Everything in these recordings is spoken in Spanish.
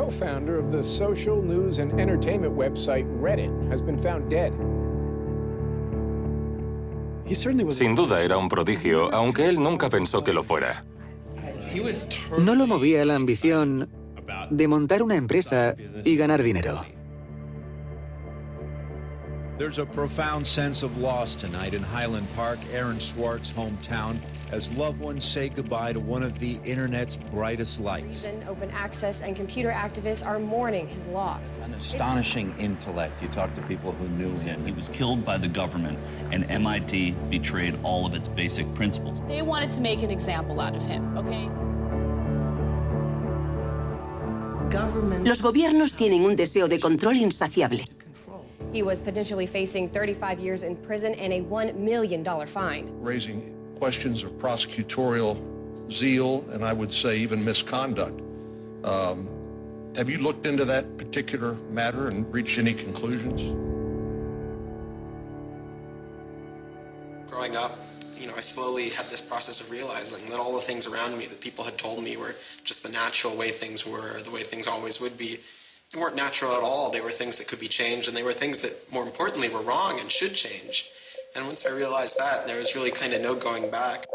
co-founder of the social news and entertainment website Reddit, has been found dead. Sin duda era un prodigio, aunque él nunca pensó que lo fuera. No lo movía la ambición de montar una empresa y ganar dinero. There's a profound sense of loss tonight in Highland Park, Aaron Swartz's hometown, as loved ones say goodbye to one of the internet's brightest lights. Open access and computer activists are mourning his loss. An astonishing intellect. You talk to people who knew him. He was killed by the government, and MIT betrayed all of its basic principles. They wanted to make an example out of him, okay? Los gobiernos tienen un deseo de control insaciable. He was potentially facing 35 years in prison and a $1 million fine. Raising questions of prosecutorial zeal and I would say even misconduct. Have you looked into that particular matter and reached any conclusions? Growing up, I slowly had this process of realizing that all the things around me that people had told me were just the natural way things were, the way things always would be. They weren't natural at all. They were things that could be changed, and they were things that, more importantly, were wrong and should change. And once I realized that, there was really kind of no going back.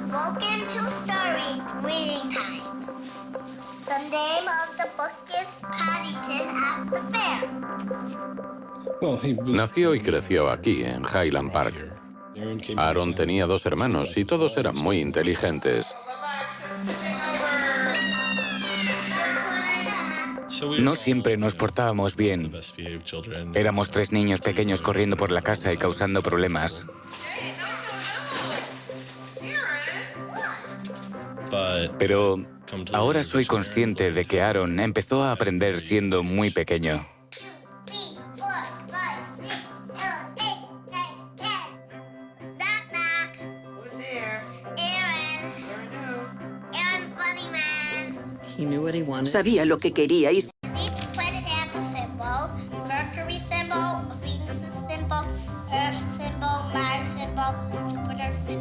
Welcome to Story Reading Time. The name of the book is Paddington at the Fair. Nació y creció aquí, en Highland Park. Aaron tenía 2 hermanos y todos eran muy inteligentes. No siempre nos portábamos bien. Éramos 3 niños pequeños corriendo por la casa y causando problemas. Pero ahora soy consciente de que Aaron empezó a aprender siendo muy pequeño. Sabía lo que quería y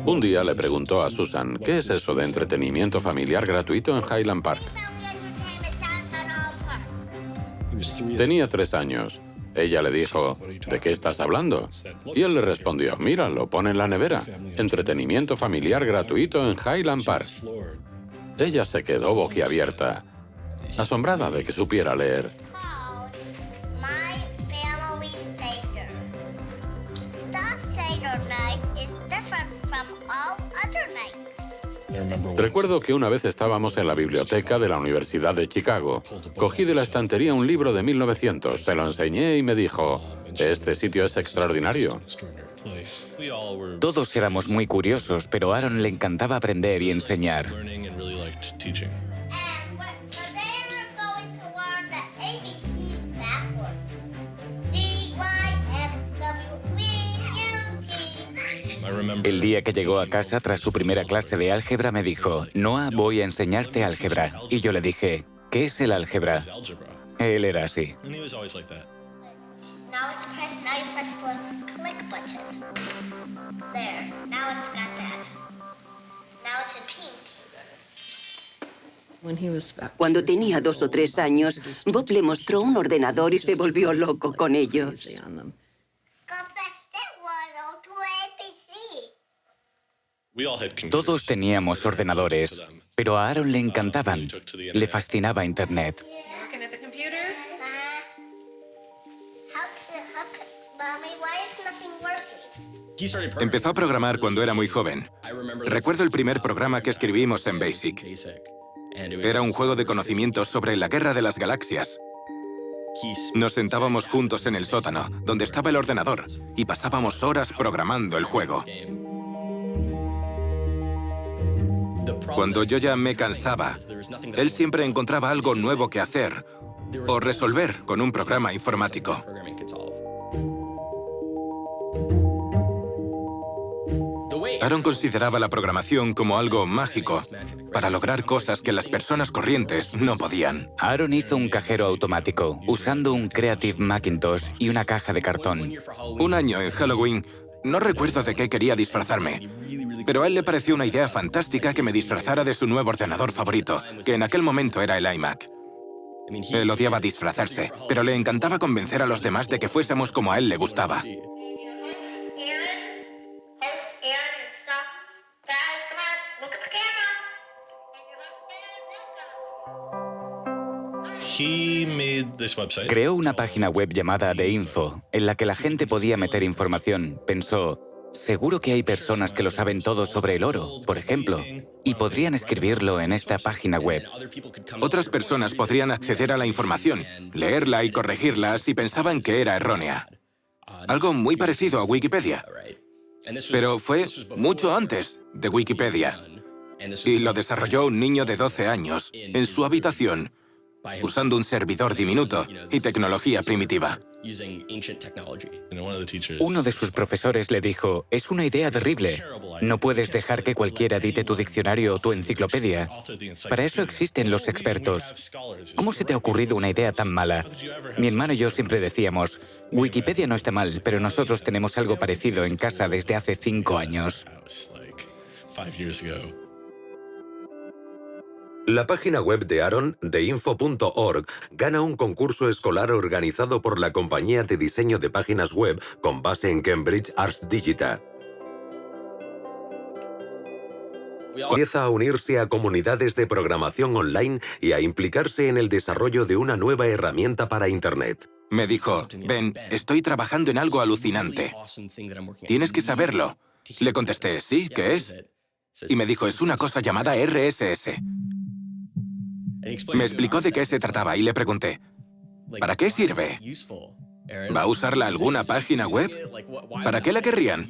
Un día le preguntó a Susan, ¿qué es eso de entretenimiento familiar gratuito en Highland Park? Tenía 3 años. Ella le dijo, ¿de qué estás hablando? Y él le respondió, mira, lo pone en la nevera. Entretenimiento familiar gratuito en Highland Park. Ella se quedó boquiabierta, asombrada de que supiera leer. Recuerdo que una vez estábamos en la biblioteca de la Universidad de Chicago. Cogí de la estantería un libro de 1900, se lo enseñé y me dijo, este sitio es extraordinario. Todos éramos muy curiosos, pero a Aaron le encantaba aprender y enseñar. El día que llegó a casa tras su primera clase de álgebra me dijo, Noah, voy a enseñarte álgebra. Y yo le dije, ¿qué es el álgebra? Él era así. Cuando tenía 2 o 3 años, Bob le mostró un ordenador y se volvió loco con ello. Todos teníamos ordenadores, pero a Aaron le encantaban. Le fascinaba Internet. Empezó a programar cuando era muy joven. Recuerdo el primer programa que escribimos en BASIC. Era un juego de conocimientos sobre la guerra de las galaxias. Nos sentábamos juntos en el sótano, donde estaba el ordenador, y pasábamos horas programando el juego. Cuando yo ya me cansaba, él siempre encontraba algo nuevo que hacer o resolver con un programa informático. Aaron consideraba la programación como algo mágico para lograr cosas que las personas corrientes no podían. Aaron hizo un cajero automático usando un Creative Macintosh y una caja de cartón. Un año en Halloween No recuerdo de qué quería disfrazarme, pero a él le pareció una idea fantástica que me disfrazara de su nuevo ordenador favorito, que en aquel momento era el iMac. Él odiaba disfrazarse, pero le encantaba convencer a los demás de que fuésemos como a él le gustaba. Creó una página web llamada The Info, en la que la gente podía meter información. Pensó, seguro que hay personas que lo saben todo sobre el oro, por ejemplo, y podrían escribirlo en esta página web. Otras personas podrían acceder a la información, leerla y corregirla si pensaban que era errónea. Algo muy parecido a Wikipedia. Pero fue mucho antes de Wikipedia. Y lo desarrolló un niño de 12 años, en su habitación, usando un servidor diminuto y tecnología primitiva. Uno de sus profesores le dijo, es una idea terrible. No puedes dejar que cualquiera edite tu diccionario o tu enciclopedia. Para eso existen los expertos. ¿Cómo se te ha ocurrido una idea tan mala? Mi hermano y yo siempre decíamos, Wikipedia no está mal, pero nosotros tenemos algo parecido en casa desde hace 5 años. La página web de Aaron, theinfo.org, gana un concurso escolar organizado por la compañía de diseño de páginas web con base en Cambridge Arts Digital. Empieza a unirse a comunidades de programación online y a implicarse en el desarrollo de una nueva herramienta para Internet. Me dijo, Ben, estoy trabajando en algo alucinante. Tienes que saberlo. Le contesté, ¿sí? ¿Qué es? Y me dijo, es una cosa llamada RSS. Me explicó de qué se trataba y le pregunté, ¿para qué sirve? ¿Va a usarla alguna página web? ¿Para qué la querrían?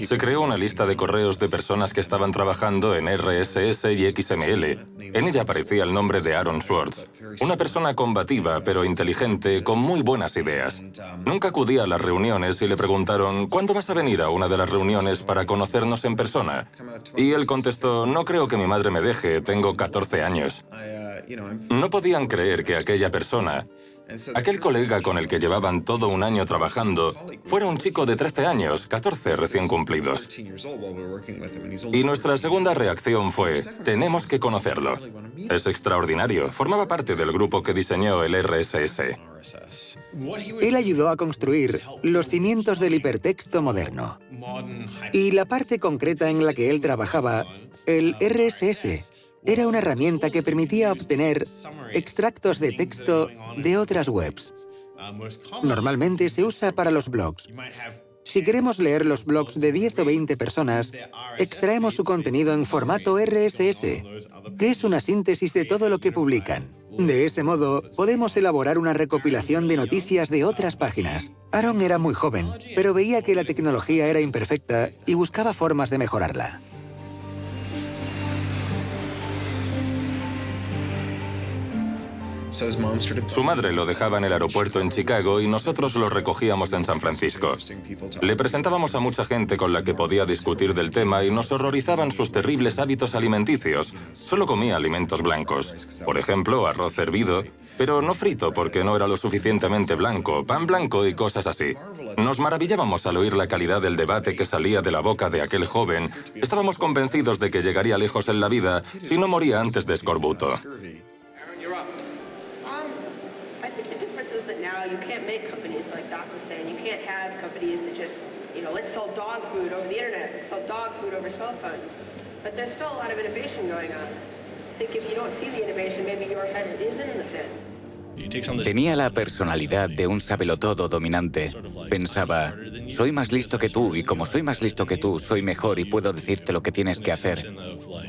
Se creó una lista de correos de personas que estaban trabajando en RSS y XML. En ella aparecía el nombre de Aaron Swartz, una persona combativa pero inteligente con muy buenas ideas. Nunca acudía a las reuniones y le preguntaron, ¿cuándo vas a venir a una de las reuniones para conocernos en persona? Y él contestó, no creo que mi madre me deje, tengo 14 años. No podían creer que aquella persona, aquel colega con el que llevaban todo un año trabajando, fuera un chico de 13 años, 14 recién cumplidos. Y nuestra segunda reacción fue, tenemos que conocerlo. Es extraordinario, formaba parte del grupo que diseñó el RSS. Él ayudó a construir los cimientos del hipertexto moderno. Y la parte concreta en la que él trabajaba, el RSS, era una herramienta que permitía obtener extractos de texto de otras webs. Normalmente se usa para los blogs. Si queremos leer los blogs de 10 o 20 personas, extraemos su contenido en formato RSS, que es una síntesis de todo lo que publican. De ese modo, podemos elaborar una recopilación de noticias de otras páginas. Aaron era muy joven, pero veía que la tecnología era imperfecta y buscaba formas de mejorarla. Su madre lo dejaba en el aeropuerto en Chicago y nosotros lo recogíamos en San Francisco. Le presentábamos a mucha gente con la que podía discutir del tema y nos horrorizaban sus terribles hábitos alimenticios. Solo comía alimentos blancos. Por ejemplo, arroz hervido, pero no frito porque no era lo suficientemente blanco, pan blanco y cosas así. Nos maravillábamos al oír la calidad del debate que salía de la boca de aquel joven. Estábamos convencidos de que llegaría lejos en la vida si no moría antes de escorbuto. That now you can't make companies like Doc was saying. You can't have companies that just, let's sell dog food over the internet, let's sell dog food over cell phones. But there's still a lot of innovation going on. I think if you don't see the innovation, maybe your head is in the sand. Tenía la personalidad de un sabelotodo dominante. Pensaba, soy más listo que tú y como soy más listo que tú, soy mejor y puedo decirte lo que tienes que hacer.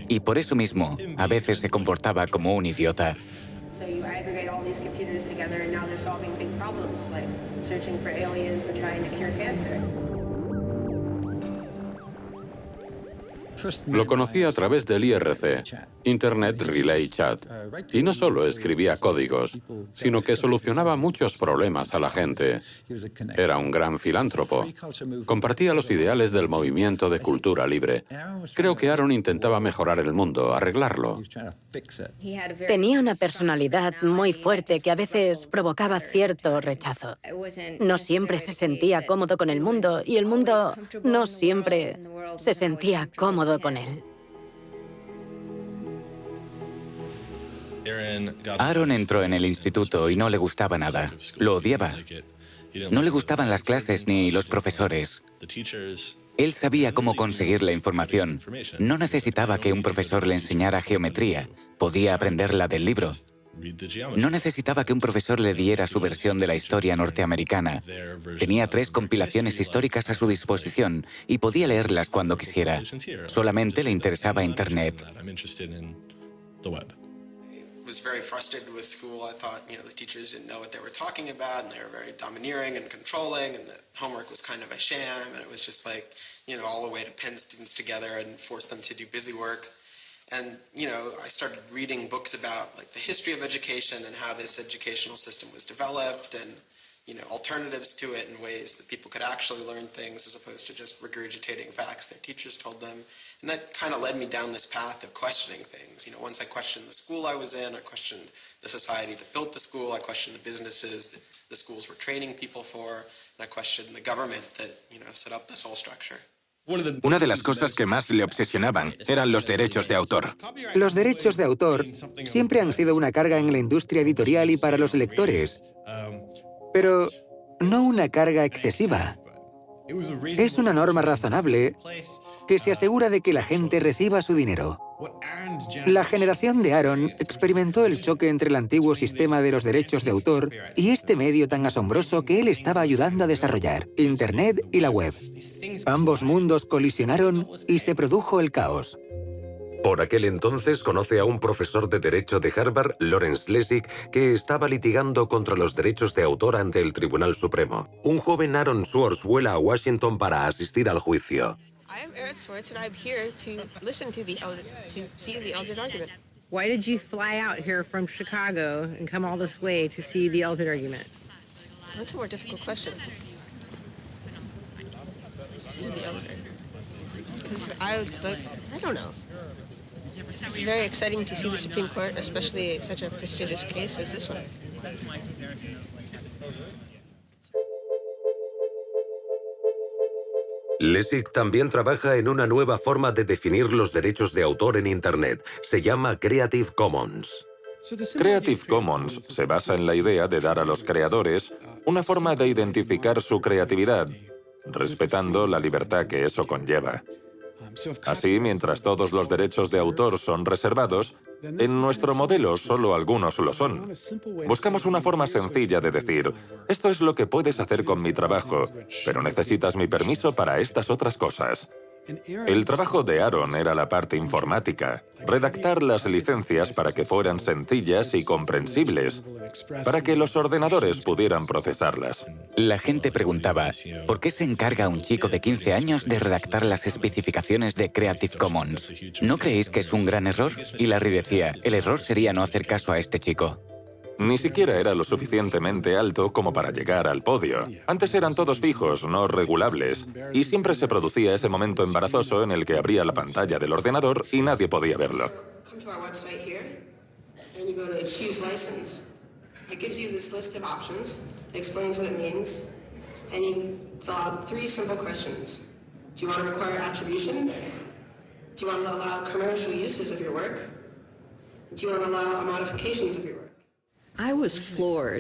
Y por eso mismo, a veces se comportaba como un idiota. So you aggregate all these computers together and now they're solving big problems like searching for aliens and trying to cure cancer. Lo conocí a través del IRC, Internet Relay Chat, y no solo escribía códigos, sino que solucionaba muchos problemas a la gente. Era un gran filántropo. Compartía los ideales del movimiento de cultura libre. Creo que Aaron intentaba mejorar el mundo, arreglarlo. Tenía una personalidad muy fuerte que a veces provocaba cierto rechazo. No siempre se sentía cómodo con el mundo y el mundo no siempre se sentía cómodo con él. Aaron entró en el instituto y no le gustaba nada. Lo odiaba. No le gustaban las clases ni los profesores. Él sabía cómo conseguir la información. No necesitaba que un profesor le enseñara geometría. Podía aprenderla del libro. No necesitaba que un profesor le diera su versión de la historia norteamericana. Tenía 3 compilaciones históricas a su disposición y podía leerlas cuando quisiera. Solamente le interesaba Internet. Was very frustrated with school. I thought, the teachers didn't know what they were talking about, and they were very domineering and controlling, and the homework was kind of a sham, and it was just like, all a way to pin students together and force them to do busy work. And, I started reading books about the history of education and how this educational system was developed and, alternatives to it in ways that people could actually learn things as opposed to just regurgitating facts their teachers told them. And that kind of led me down this path of questioning things. Once I questioned the school I was in, I questioned the society that built the school, I questioned the businesses that the schools were training people for, and I questioned the government that, set up this whole structure. Una de las cosas que más le obsesionaban eran los derechos de autor. Los derechos de autor siempre han sido una carga en la industria editorial y para los lectores, pero no una carga excesiva. Es una norma razonable que se asegura de que la gente reciba su dinero. La generación de Aaron experimentó el choque entre el antiguo sistema de los derechos de autor y este medio tan asombroso que él estaba ayudando a desarrollar, Internet y la web. Ambos mundos colisionaron y se produjo el caos. Por aquel entonces conoce a un profesor de Derecho de Harvard, Lawrence Lessig, que estaba litigando contra los derechos de autor ante el Tribunal Supremo. Un joven Aaron Swartz vuela a Washington para asistir al juicio. I'm Aaron Swartz, and I'm here to listen to see the Eldred argument. Why did you fly out here from Chicago and come all this way to see the Eldred argument? That's a more difficult question. See the Eldred. Because I don't know. It's very exciting to see the Supreme Court, especially such a prestigious case as this one. Lessig también trabaja en una nueva forma de definir los derechos de autor en Internet. Se llama Creative Commons. Creative Commons se basa en la idea de dar a los creadores una forma de identificar su creatividad, respetando la libertad que eso conlleva. Así, mientras todos los derechos de autor son reservados, en nuestro modelo solo algunos lo son. Buscamos una forma sencilla de decir, esto es lo que puedes hacer con mi trabajo, pero necesitas mi permiso para estas otras cosas. El trabajo de Aaron era la parte informática, redactar las licencias para que fueran sencillas y comprensibles, para que los ordenadores pudieran procesarlas. La gente preguntaba, ¿por qué se encarga un chico de 15 años de redactar las especificaciones de Creative Commons? ¿No creéis que es un gran error? Y Larry decía, el error sería no hacer caso a este chico. Ni siquiera era lo suficientemente alto como para llegar al podio. Antes eran todos fijos, no regulables, y siempre se producía ese momento embarazoso en el que abría la pantalla del ordenador y nadie podía verlo. Come to our website here, and you go to choose license. It gives you this list of options, explains what it means, and you fill out 3 simple questions. Do you want to require attribution? Do you want to allow commercial uses of your work? Do you want to allow modifications of your work?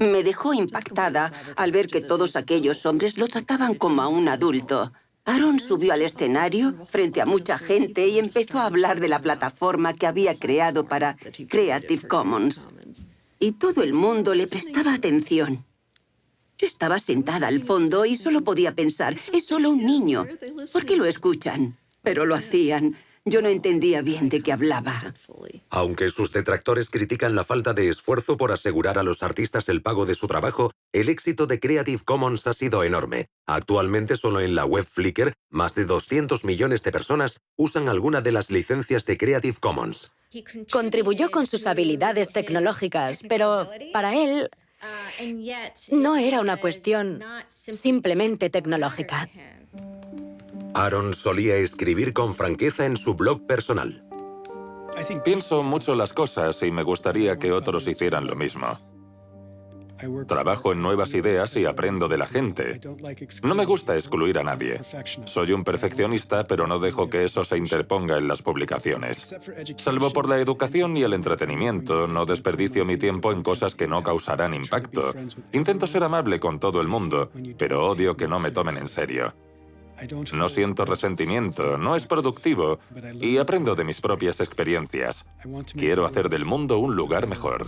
Me dejó impactada al ver que todos aquellos hombres lo trataban como a un adulto. Aaron subió al escenario frente a mucha gente y empezó a hablar de la plataforma que había creado para Creative Commons. Y todo el mundo le prestaba atención. Yo estaba sentada al fondo y solo podía pensar, es solo un niño. ¿Por qué lo escuchan? Pero lo hacían. Yo no entendía bien de qué hablaba. Aunque sus detractores critican la falta de esfuerzo por asegurar a los artistas el pago de su trabajo, el éxito de Creative Commons ha sido enorme. Actualmente, solo en la web Flickr, más de 200 millones de personas usan alguna de las licencias de Creative Commons. Contribuyó con sus habilidades tecnológicas, pero para él no era una cuestión simplemente tecnológica. Aaron solía escribir con franqueza en su blog personal. Pienso mucho las cosas y me gustaría que otros hicieran lo mismo. Trabajo en nuevas ideas y aprendo de la gente. No me gusta excluir a nadie. Soy un perfeccionista, pero no dejo que eso se interponga en las publicaciones. Salvo por la educación y el entretenimiento, no desperdicio mi tiempo en cosas que no causarán impacto. Intento ser amable con todo el mundo, pero odio que no me tomen en serio. No siento resentimiento, no es productivo y aprendo de mis propias experiencias. Quiero hacer del mundo un lugar mejor.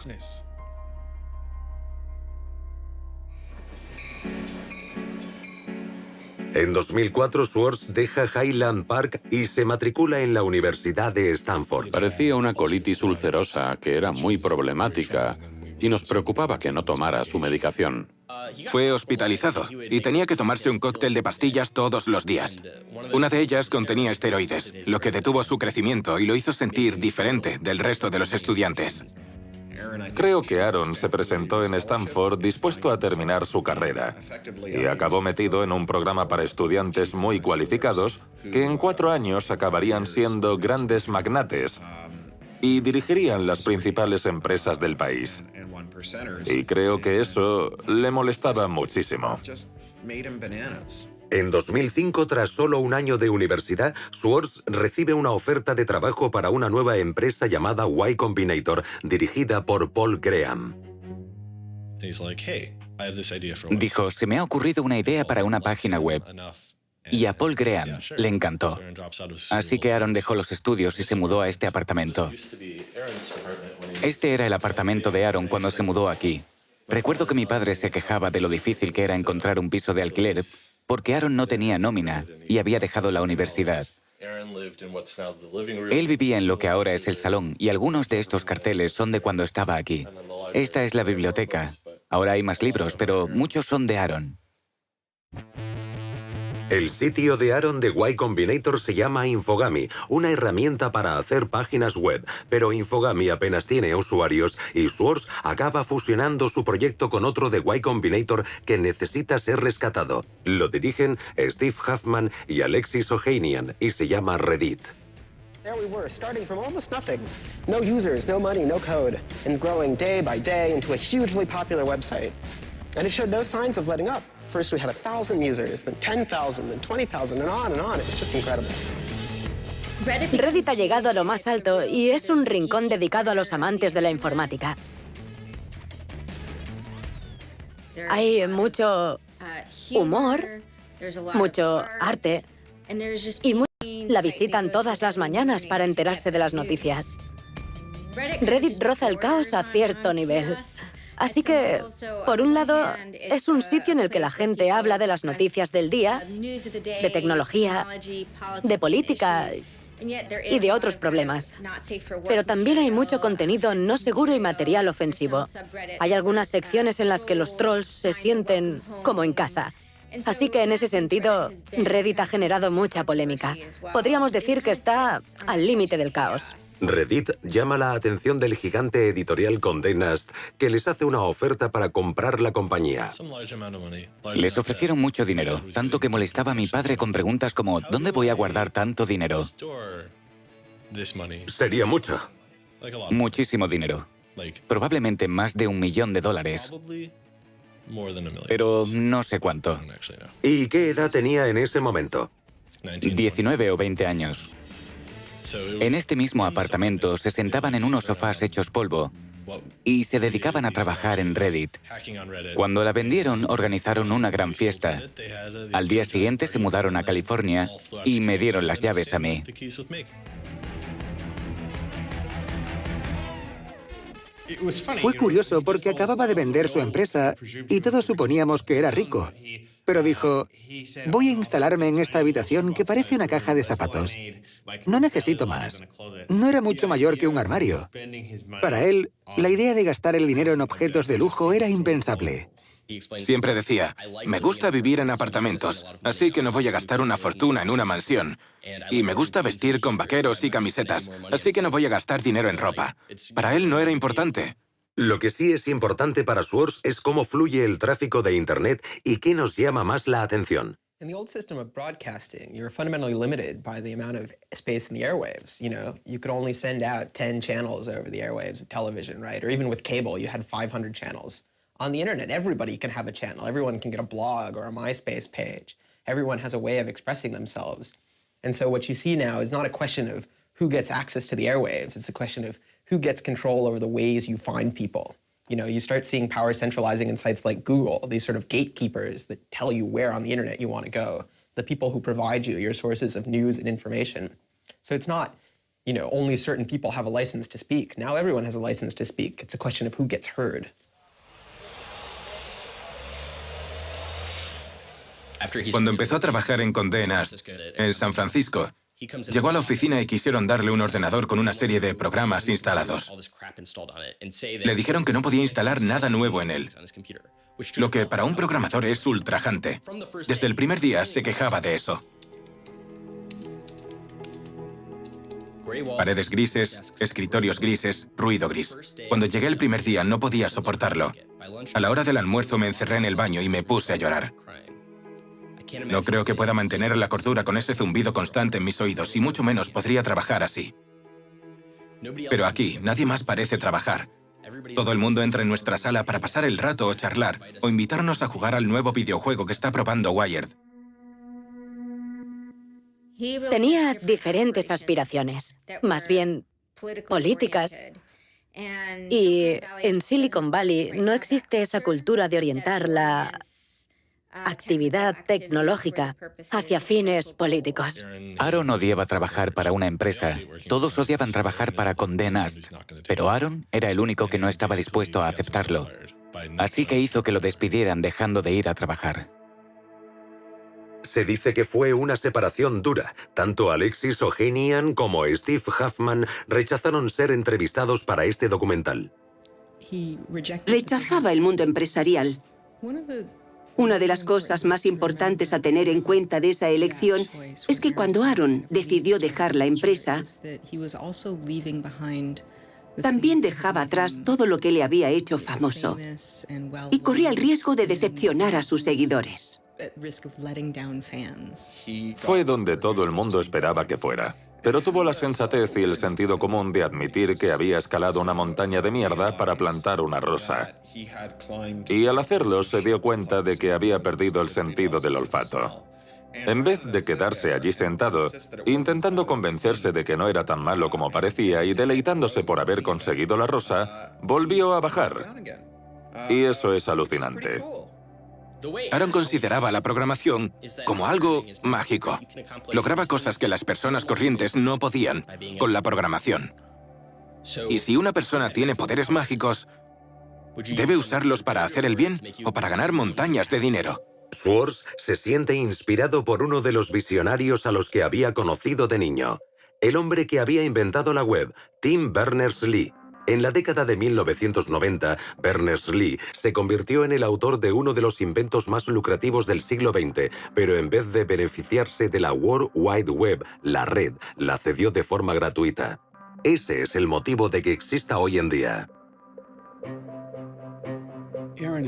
En 2004, Schwartz deja Highland Park y se matricula en la Universidad de Stanford. Parecía una colitis ulcerosa que era muy problemática y nos preocupaba que no tomara su medicación. Fue hospitalizado y tenía que tomarse un cóctel de pastillas todos los días. Una de ellas contenía esteroides, lo que detuvo su crecimiento y lo hizo sentir diferente del resto de los estudiantes. Creo que Aaron se presentó en Stanford dispuesto a terminar su carrera y acabó metido en un programa para estudiantes muy cualificados que en 4 años acabarían siendo grandes magnates y dirigirían las principales empresas del país. Y creo que eso le molestaba muchísimo. En 2005, tras solo un año de universidad, Schwartz recibe una oferta de trabajo para una nueva empresa llamada Y Combinator, dirigida por Paul Graham. Dijo, se me ha ocurrido una idea para una página web. Y a Paul Graham le encantó. Así que Aaron dejó los estudios y se mudó a este apartamento. Este era el apartamento de Aaron cuando se mudó aquí. Recuerdo que mi padre se quejaba de lo difícil que era encontrar un piso de alquiler porque Aaron no tenía nómina y había dejado la universidad. Él vivía en lo que ahora es el salón y algunos de estos carteles son de cuando estaba aquí. Esta es la biblioteca. Ahora hay más libros, pero muchos son de Aaron. El sitio de Aaron de Y Combinator se llama Infogamy, una herramienta para hacer páginas web, pero Infogamy apenas tiene usuarios y Schwartz acaba fusionando su proyecto con otro de Y Combinator que necesita ser rescatado. Lo dirigen Steve Huffman y Alexis Ohanian y se llama Reddit. There we were, starting from almost nothing. No users, no money, no code, and growing day by day into a hugely popular website. And it showed no signs of letting up. First we had 1,000 users, then 10,000, then 20,000, and on. It was just incredible. Reddit ha llegado a lo más alto y es un rincón dedicado a los amantes de la informática. Hay mucho humor, mucho arte y la visitan todas las mañanas para enterarse de las noticias. Reddit roza el caos a cierto nivel. Así que, por un lado, es un sitio en el que la gente habla de las noticias del día, de tecnología, de política y de otros problemas. Pero también hay mucho contenido no seguro y material ofensivo. Hay algunas secciones en las que los trolls se sienten como en casa. Así que en ese sentido, Reddit ha generado mucha polémica. Podríamos decir que está al límite del caos. Reddit llama la atención del gigante editorial Condé Nast, que les hace una oferta para comprar la compañía. Les ofrecieron mucho dinero, tanto que molestaba a mi padre con preguntas como ¿dónde voy a guardar tanto dinero? Sería mucho. Muchísimo dinero. Probablemente más de $1 millón. Pero no sé cuánto. ¿Y qué edad tenía en ese momento? 19 o 20 años. En este mismo apartamento se sentaban en unos sofás hechos polvo y se dedicaban a trabajar en Reddit. Cuando la vendieron, organizaron una gran fiesta. Al día siguiente se mudaron a California y me dieron las llaves a mí. Fue curioso porque acababa de vender su empresa y todos suponíamos que era rico. pero dijo, voy a instalarme en esta habitación que parece una caja de zapatos. No necesito más. No era mucho mayor que un armario. Para él, la idea de gastar el dinero en objetos de lujo era impensable. Siempre decía, me gusta vivir en apartamentos, así que no voy a gastar una fortuna en una mansión. Y me gusta vestir con vaqueros y camisetas, así que no voy a gastar dinero en ropa. Para él no era importante. Lo que sí es importante para Schwartz es cómo fluye el tráfico de Internet y qué nos llama más la atención. In the old system of broadcasting, you were fundamentally limited by the amount of space in the airwaves. You know, you could only send out 10 channels over the airwaves of television, right? Or even with cable, you had 500 channels. On the internet, everybody can have a channel. Everyone can get a blog or a MySpace page. Everyone has a way of expressing themselves. And so what you see now is not a question of who gets access to the airwaves. It's a question of who gets control over the ways you find people. You know, you start seeing power centralizing in sites like Google, these sort of gatekeepers that tell you where on the internet you want to go, the people who provide you your sources of news and information. So it's not, you know, only certain people have a license to speak. Now everyone has a license to speak. It's a question of who gets heard. Cuando empezó a trabajar en Condé Nast, en San Francisco, llegó a la oficina y quisieron darle un ordenador con una serie de programas instalados. Le dijeron que no podía instalar nada nuevo en él, lo que para un programador es ultrajante. Desde el primer día se quejaba de eso. Paredes grises, escritorios grises, ruido gris. Cuando llegué el primer día no podía soportarlo. A la hora del almuerzo me encerré en el baño y me puse a llorar. No creo que pueda mantener la cordura con ese zumbido constante en mis oídos, y mucho menos podría trabajar así. Pero aquí, nadie más parece trabajar. Todo el mundo entra en nuestra sala para pasar el rato o charlar, o invitarnos a jugar al nuevo videojuego que está probando Wired. Tenía diferentes aspiraciones, más bien políticas. Y en Silicon Valley no existe esa cultura de orientar la actividad tecnológica hacia fines políticos. Aaron odiaba trabajar para una empresa. Todos odiaban trabajar para Condé Nast. Pero Aaron era el único que no estaba dispuesto a aceptarlo. Así que hizo que lo despidieran dejando de ir a trabajar. Se dice que fue una separación dura. Tanto Alexis Ohanian como Steve Huffman rechazaron ser entrevistados para este documental. Rechazaba el mundo empresarial. Una de las cosas más importantes a tener en cuenta de esa elección es que cuando Aaron decidió dejar la empresa, también dejaba atrás todo lo que le había hecho famoso y corría el riesgo de decepcionar a sus seguidores. Fue donde todo el mundo esperaba que fuera. Pero tuvo la sensatez y el sentido común de admitir que había escalado una montaña de mierda para plantar una rosa. Y al hacerlo se dio cuenta de que había perdido el sentido del olfato. En vez de quedarse allí sentado, intentando convencerse de que no era tan malo como parecía y deleitándose por haber conseguido la rosa, volvió a bajar. Y eso es alucinante. Aaron consideraba la programación como algo mágico. Lograba cosas que las personas corrientes no podían con la programación. Y si una persona tiene poderes mágicos, debe usarlos para hacer el bien o para ganar montañas de dinero. Schwartz se siente inspirado por uno de los visionarios a los que había conocido de niño, el hombre que había inventado la web, Tim Berners-Lee. En la década de 1990, Berners-Lee se convirtió en el autor de uno de los inventos más lucrativos del siglo XX, pero en vez de beneficiarse de la World Wide Web, la red, la cedió de forma gratuita. Ese es el motivo de que exista hoy en día.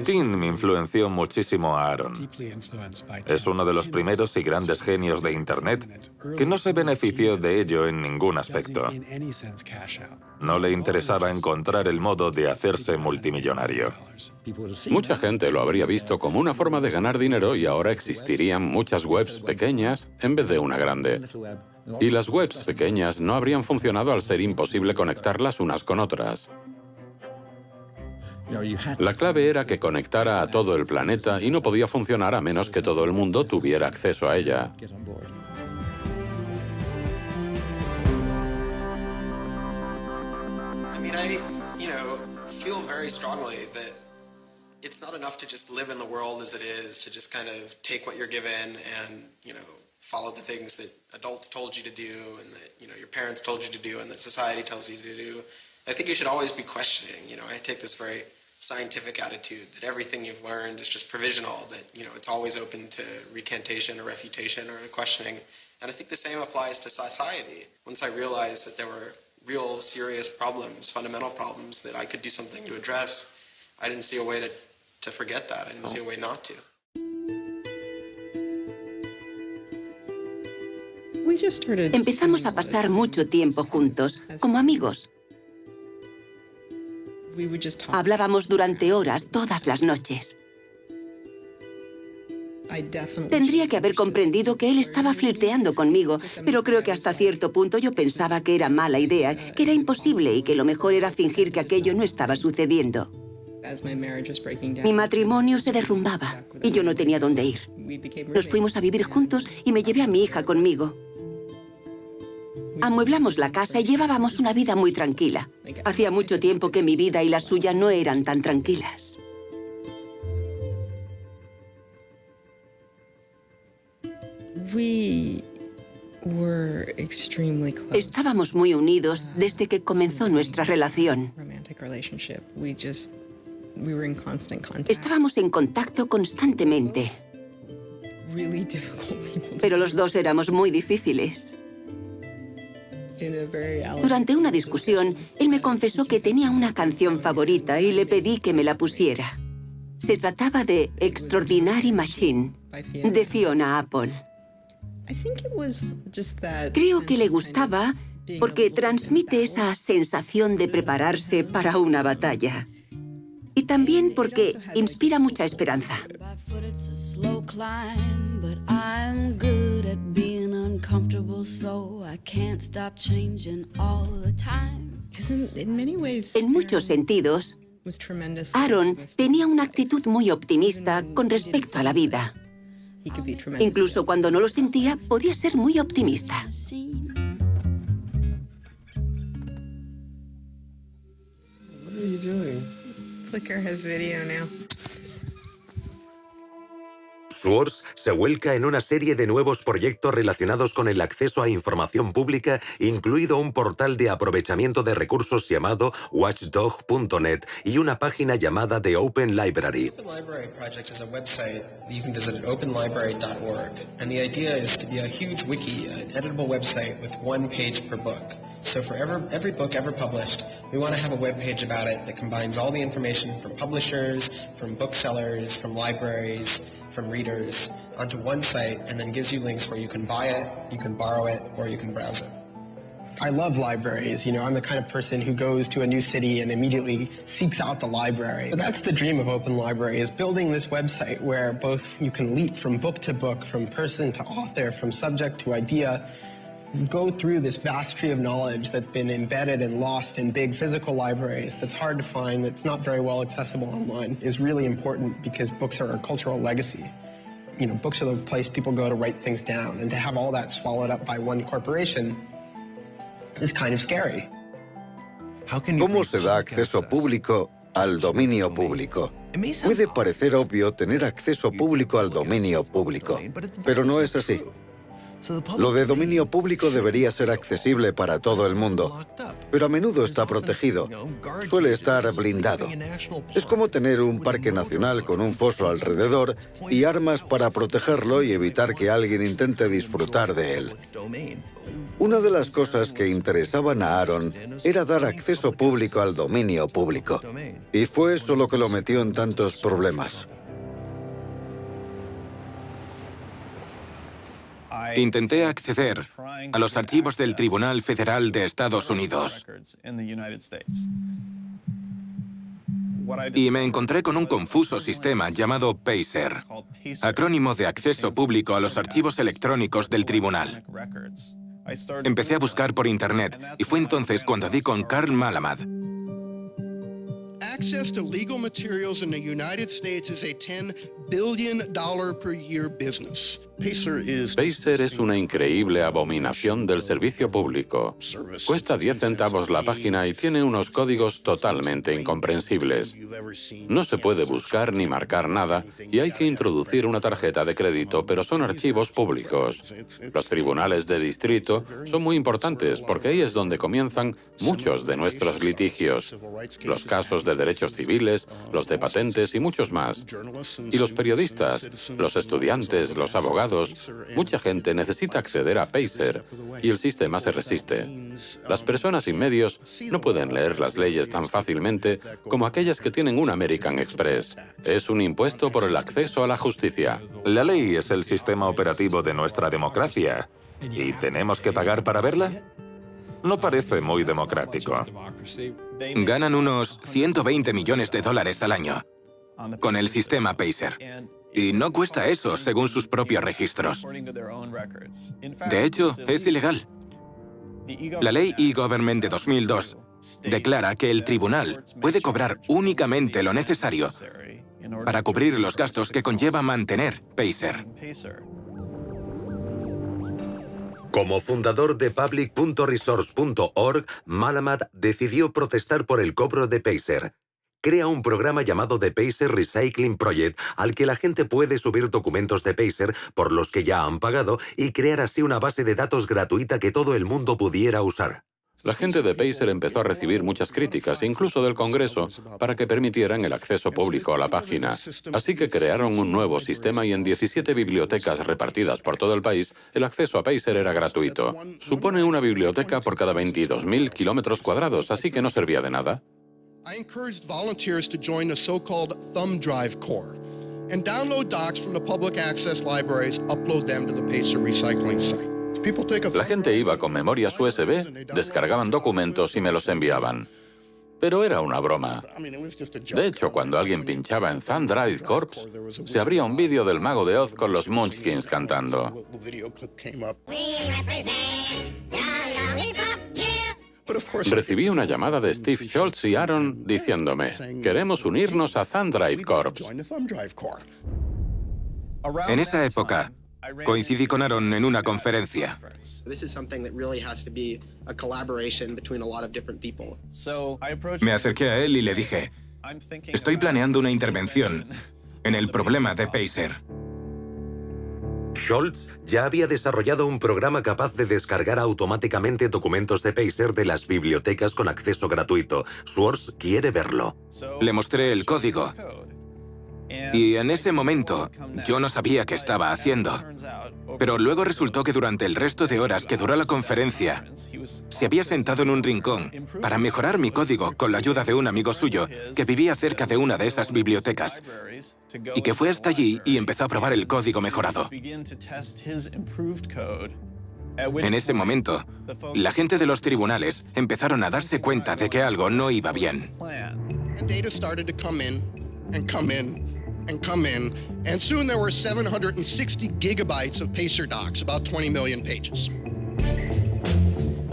Tim influenció muchísimo a Aaron. Es uno de los primeros y grandes genios de Internet que no se benefició de ello en ningún aspecto. No le interesaba encontrar el modo de hacerse multimillonario. Mucha gente lo habría visto como una forma de ganar dinero y ahora existirían muchas webs pequeñas en vez de una grande. Y las webs pequeñas no habrían funcionado al ser imposible conectarlas unas con otras. La clave era que conectara a todo el planeta y no podía funcionar a menos que todo el mundo tuviera acceso a ella. I mean, I feel very strongly that it's not enough to just live in the world as it is, to just kind of take what you're given and, follow the things that adults told you to do and that, your parents told you to do and that society tells you to do. I think you should always be questioning. I take this very scientific attitude that everything you've learned is just provisional, that, it's always open to recantation or refutation or questioning. And I think the same applies to society. Once I realized that there were real serious problems, fundamental problems that I could do something to address, I didn't see a way to forget that. I didn't see a way not to. Empezamos a pasar mucho tiempo juntos, como amigos. Hablábamos durante horas, todas las noches. Tendría que haber comprendido que él estaba flirteando conmigo, pero creo que hasta cierto punto yo pensaba que era mala idea, que era imposible y que lo mejor era fingir que aquello no estaba sucediendo. Mi matrimonio se derrumbaba y yo no tenía dónde ir. Nos fuimos a vivir juntos y me llevé a mi hija conmigo. Amueblamos la casa y llevábamos una vida muy tranquila. Hacía mucho tiempo que mi vida y la suya no eran tan tranquilas. Estábamos muy unidos desde que comenzó nuestra relación. Estábamos en contacto constantemente. Pero los dos éramos muy difíciles. Durante una discusión, él me confesó que tenía una canción favorita y le pedí que me la pusiera. Se trataba de Extraordinary Machine, de Fiona Apple. Creo que le gustaba porque transmite esa sensación de prepararse para una batalla. Y también porque inspira mucha esperanza. En muchos sentidos, Aaron tenía una actitud muy optimista con respecto a la vida. Incluso cuando no lo sentía, podía ser muy optimista. Flickr has video now. Schwartz se vuelca en una serie de nuevos proyectos relacionados con el acceso a información pública, incluido un portal de aprovechamiento de recursos llamado watchdog.net y una página llamada The Open Library. The Open Library Project is a website that you can visit at openlibrary.org, and the idea is to be a huge wiki, an editable website with one page per book. So for every book ever published, we want to have a web page about it that combines all the information from publishers, from booksellers, from libraries, from readers, onto one site, and then gives you links where you can buy it, you can borrow it, or you can browse it. I love libraries. I'm the kind of person who goes to a new city and immediately seeks out the library. That's the dream of Open Library, is building this website where both you can leap from book to book, from person to author, from subject to idea, go through this vast tree of knowledge that's been embedded and lost in big physical libraries that's hard to find, that's not very well accessible online, is really important because books are a cultural legacy. Books are the place people go to write things down, and to have all that swallowed up by one corporation is kind of scary. ¿Cómo se da acceso público al dominio público? Puede parecer obvio tener acceso público al dominio público, pero no es así. Lo de dominio público debería ser accesible para todo el mundo, pero a menudo está protegido, suele estar blindado. Es como tener un parque nacional con un foso alrededor y armas para protegerlo y evitar que alguien intente disfrutar de él. Una de las cosas que interesaban a Aaron era dar acceso público al dominio público, y fue eso lo que lo metió en tantos problemas. Intenté acceder a los archivos del Tribunal Federal de Estados Unidos y me encontré con un confuso sistema llamado PACER, acrónimo de Acceso Público a los Archivos Electrónicos del Tribunal. Empecé a buscar por Internet y fue entonces cuando di con Carl Malamud. Access to legal materials in the United States is a $10 billion per year business. Pacer es una increíble abominación del servicio público. Cuesta 10 centavos la página y tiene unos códigos totalmente incomprensibles. No se puede buscar ni marcar nada y hay que introducir una tarjeta de crédito, pero son archivos públicos. Los tribunales de distrito son muy importantes porque ahí es donde comienzan muchos de nuestros litigios. Los casos de derechos civiles, los de patentes y muchos más. Y los periodistas, los estudiantes, los abogados, mucha gente necesita acceder a Pacer y el sistema se resiste. Las personas sin medios no pueden leer las leyes tan fácilmente como aquellas que tienen un American Express. Es un impuesto por el acceso a la justicia. La ley es el sistema operativo de nuestra democracia. ¿Y tenemos que pagar para verla? No parece muy democrático. Ganan unos 120 millones de dólares al año con el sistema Pacer. Y no cuesta eso, según sus propios registros. De hecho, es ilegal. La ley e-Government de 2002 declara que el tribunal puede cobrar únicamente lo necesario para cubrir los gastos que conlleva mantener Pacer. Como fundador de public.resource.org, Malamud decidió protestar por el cobro de Pacer. Crea un programa llamado The Pacer Recycling Project al que la gente puede subir documentos de Pacer por los que ya han pagado y crear así una base de datos gratuita que todo el mundo pudiera usar. La gente de Pacer empezó a recibir muchas críticas, incluso del Congreso, para que permitieran el acceso público a la página. Así que crearon un nuevo sistema y en 17 bibliotecas repartidas por todo el país, el acceso a Pacer era gratuito. Supone una biblioteca por cada 22.000 kilómetros cuadrados, así que no servía de nada. I encouraged volunteers to join the so-called Thumb Drive Corps and download docs from the public access libraries, upload them to the Pacer Recycling site. La gente iba con memorias USB, descargaban documentos y me los enviaban. Pero era una broma. De hecho, cuando alguien pinchaba en Thumb Drive Corps, se abría un vídeo del Mago de Oz con los Munchkins cantando. Recibí una llamada de Steve Schultz y Aaron diciéndome, queremos unirnos a Thumb Drive Corps. En esa época, coincidí con Aaron en una conferencia. Me acerqué a él y le dije, estoy planeando una intervención en el problema de Pacer. Schultz ya había desarrollado un programa capaz de descargar automáticamente documentos de Pacer de las bibliotecas con acceso gratuito. Schwartz quiere verlo. Le mostré el código. Y en ese momento, yo no sabía qué estaba haciendo. Pero luego resultó que durante el resto de horas que duró la conferencia, se había sentado en un rincón para mejorar mi código con la ayuda de un amigo suyo que vivía cerca de una de esas bibliotecas y que fue hasta allí y empezó a probar el código mejorado. En ese momento, la gente de los tribunales empezaron a darse cuenta de que algo no iba bien. And come in, and soon there were 760 gigabytes of Pacer docs, about 20 million pages.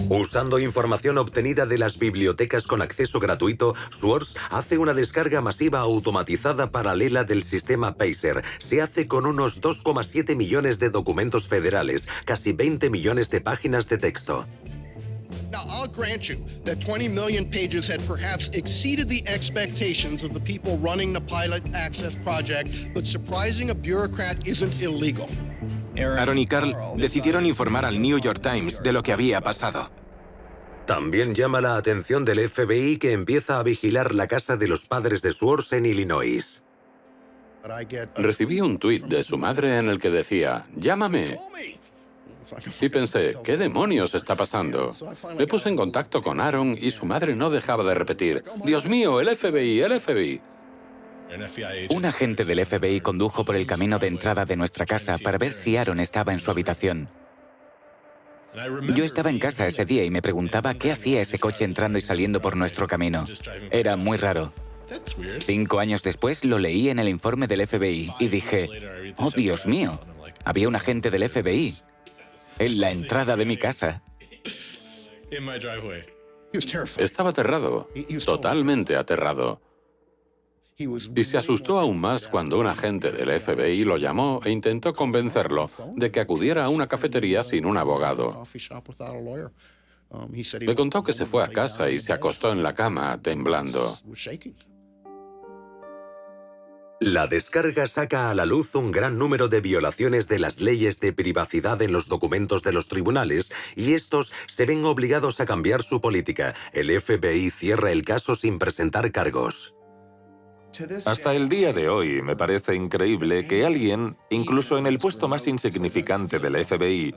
Usando información obtenida de las bibliotecas con acceso gratuito, Schwartz hace una descarga masiva automatizada paralela del sistema Pacer. Se hace con unos 2,7 millones de documentos federales, casi 20 millones de páginas de texto. Now, I'll grant you that 20 million pages had perhaps exceeded the expectations of the people running the Pilot Access Project, but surprising a bureaucrat isn't illegal. Aaron y Carl decidieron informar al New York Times de lo que había pasado. También llama la atención del FBI que empieza a vigilar la casa de los padres de Schwartz en Illinois. Recibí un tuit de su madre en el que decía, «Llámame». Y pensé, ¿qué demonios está pasando? Me puse en contacto con Aaron y su madre no dejaba de repetir, «Dios mío, el FBI, el FBI». Un agente del FBI condujo por el camino de entrada de nuestra casa para ver si Aaron estaba en su habitación. Yo estaba en casa ese día y me preguntaba qué hacía ese coche entrando y saliendo por nuestro camino. Era muy raro. 5 años después lo leí en el informe del FBI y dije, «Oh, Dios mío, había un agente del FBI en la entrada de mi casa». Estaba aterrado, totalmente aterrado. Y se asustó aún más cuando un agente del FBI lo llamó e intentó convencerlo de que acudiera a una cafetería sin un abogado. Me contó que se fue a casa y se acostó en la cama, temblando. La descarga saca a la luz un gran número de violaciones de las leyes de privacidad en los documentos de los tribunales y estos se ven obligados a cambiar su política. El FBI cierra el caso sin presentar cargos. Hasta el día de hoy me parece increíble que alguien, incluso en el puesto más insignificante del FBI,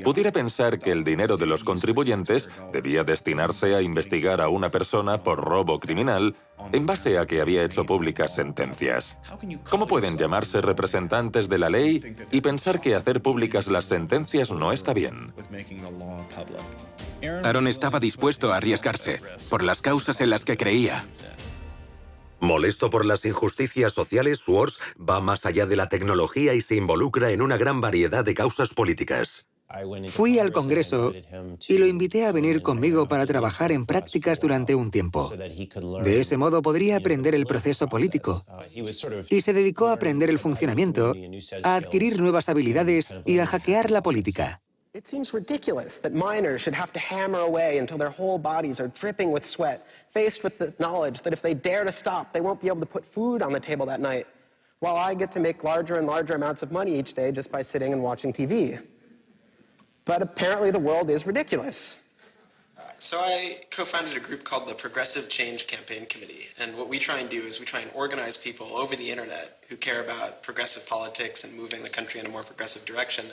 pudiera pensar que el dinero de los contribuyentes debía destinarse a investigar a una persona por robo criminal en base a que había hecho públicas sentencias. ¿Cómo pueden llamarse representantes de la ley y pensar que hacer públicas las sentencias no está bien? Aaron estaba dispuesto a arriesgarse por las causas en las que creía. Molesto por las injusticias sociales, Swartz va más allá de la tecnología y se involucra en una gran variedad de causas políticas. Fui al Congreso y lo invité a venir conmigo para trabajar en prácticas durante un tiempo. De ese modo podría aprender el proceso político. Y se dedicó a aprender el funcionamiento, a adquirir nuevas habilidades y a hackear la política. It seems ridiculous that miners should have to hammer away until their whole bodies are dripping with sweat, faced with the knowledge that if they dare to stop, they won't be able to put food on the table that night, while I get to make larger and larger amounts of money each day just by sitting and watching TV. But apparently the world is ridiculous. So I co-founded a group called the Progressive Change Campaign Committee, and what we try and do is we try and organize people over the internet who care about progressive politics and moving the country in a more progressive direction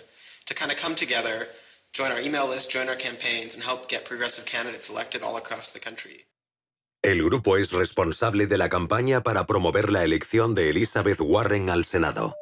to kind of come together, join our email list, join our campaigns, and help get progressive candidates elected all across the country. El grupo es responsable de la campaña para promover la elección de Elizabeth Warren al Senado.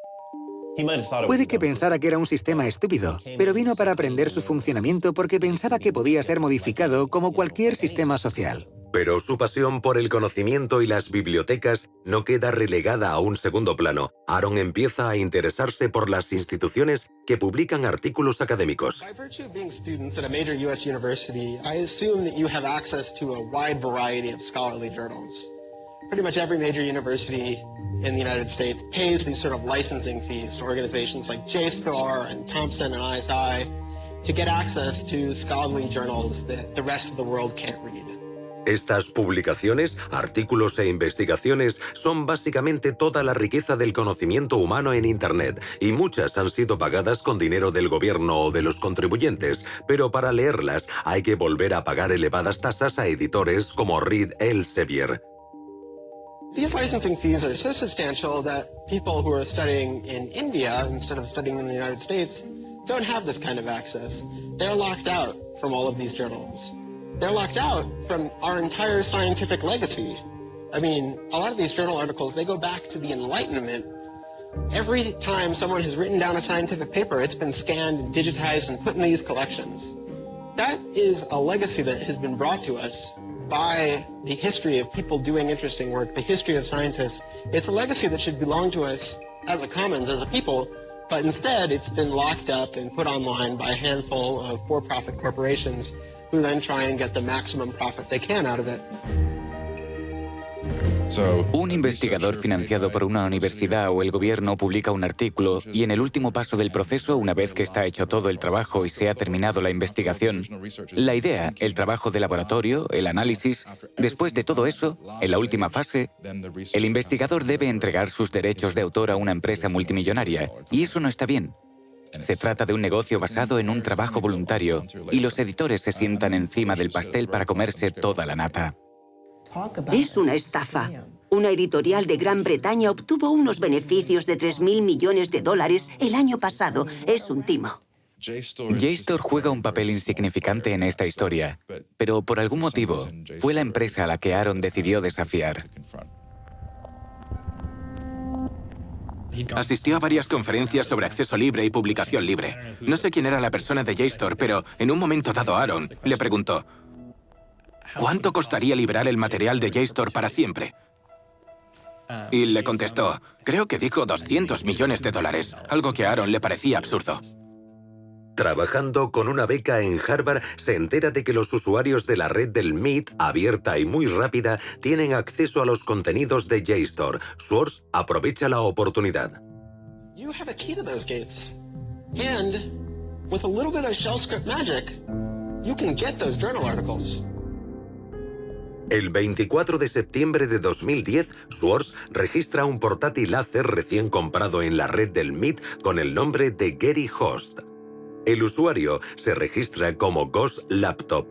Puede que pensara que era un sistema estúpido, pero vino para aprender su funcionamiento porque pensaba que podía ser modificado como cualquier sistema social. Pero su pasión por el conocimiento y las bibliotecas no queda relegada a un segundo plano. Aaron empieza a interesarse por las instituciones que publican artículos académicos. By virtue of being students at a major U.S. university, I assume that you have access to a wide variety of scholarly journals. Pretty much every major university in the United States pays these sort of licensing fees to organizations like JSTOR and Thomson and ISI to get access to scholarly journals that the rest of the world can't read. Estas publicaciones, artículos e investigaciones son básicamente toda la riqueza del conocimiento humano en Internet, y muchas han sido pagadas con dinero del gobierno o de los contribuyentes, pero para leerlas hay que volver a pagar elevadas tasas a editores como Reed Elsevier. These licensing fees are so substantial that people who are studying in India instead of studying in the United States don't have this kind of access. They're locked out from all of these journals. They're locked out from our entire scientific legacy. I mean, a lot of these journal articles, they go back to the Enlightenment. Every time someone has written down a scientific paper, it's been scanned and digitized and put in these collections. That is a legacy that has been brought to us by the history of people doing interesting work, the history of scientists. It's a legacy that should belong to us as a commons, as a people, but instead it's been locked up and put online by a handful of for-profit corporations who then try and get the maximum profit they can out of it. Un investigador financiado por una universidad o el gobierno publica un artículo y en el último paso del proceso, una vez que está hecho todo el trabajo y se ha terminado la investigación, la idea, el trabajo de laboratorio, el análisis, después de todo eso, en la última fase, el investigador debe entregar sus derechos de autor a una empresa multimillonaria, y eso no está bien. Se trata de un negocio basado en un trabajo voluntario y los editores se sientan encima del pastel para comerse toda la nata. Es una estafa. Una editorial de Gran Bretaña obtuvo unos beneficios de $3.000 millones el año pasado. Es un timo. JSTOR juega un papel insignificante en esta historia, pero por algún motivo fue la empresa a la que Aaron decidió desafiar. Asistió a varias conferencias sobre acceso libre y publicación libre. No sé quién era la persona de JSTOR, pero en un momento dado Aaron le preguntó: ¿cuánto costaría liberar el material de JSTOR para siempre? Y le contestó, creo que dijo $200 millones, algo que a Aaron le parecía absurdo. Trabajando con una beca en Harvard, se entera de que los usuarios de la red del MIT, abierta y muy rápida, tienen acceso a los contenidos de JSTOR. Schwartz aprovecha la oportunidad. You have a key to those gates. And with a little bit of shell script magic, you can get those journal articles. El 24 de septiembre de 2010, Schwartz registra un portátil láser recién comprado en la red del MIT con el nombre de Gary Host. El usuario se registra como Ghost Laptop.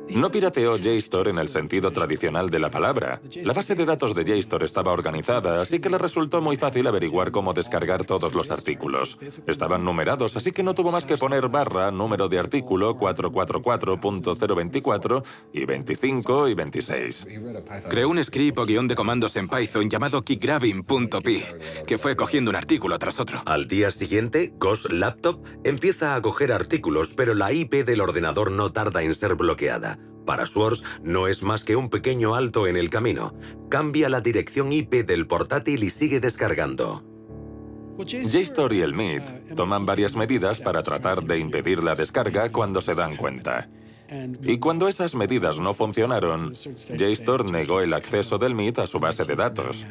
No pirateó JSTOR en el sentido tradicional de la palabra. La base de datos de JSTOR estaba organizada, así que le resultó muy fácil averiguar cómo descargar todos los artículos. Estaban numerados, así que no tuvo más que poner barra, número de artículo 444.024 y 25 y 26. Creó un script o guión de comandos en Python llamado keygrabbing.py, que fue cogiendo un artículo tras otro. Al día siguiente, Ghost Laptop empieza a coger artículos, pero la IP del ordenador no tarda en ser bloqueada. Para Schwartz no es más que un pequeño alto en el camino. Cambia la dirección IP del portátil y sigue descargando. JSTOR y el MIT toman varias medidas para tratar de impedir la descarga cuando se dan cuenta. Y cuando esas medidas no funcionaron, JSTOR negó el acceso del MIT a su base de datos.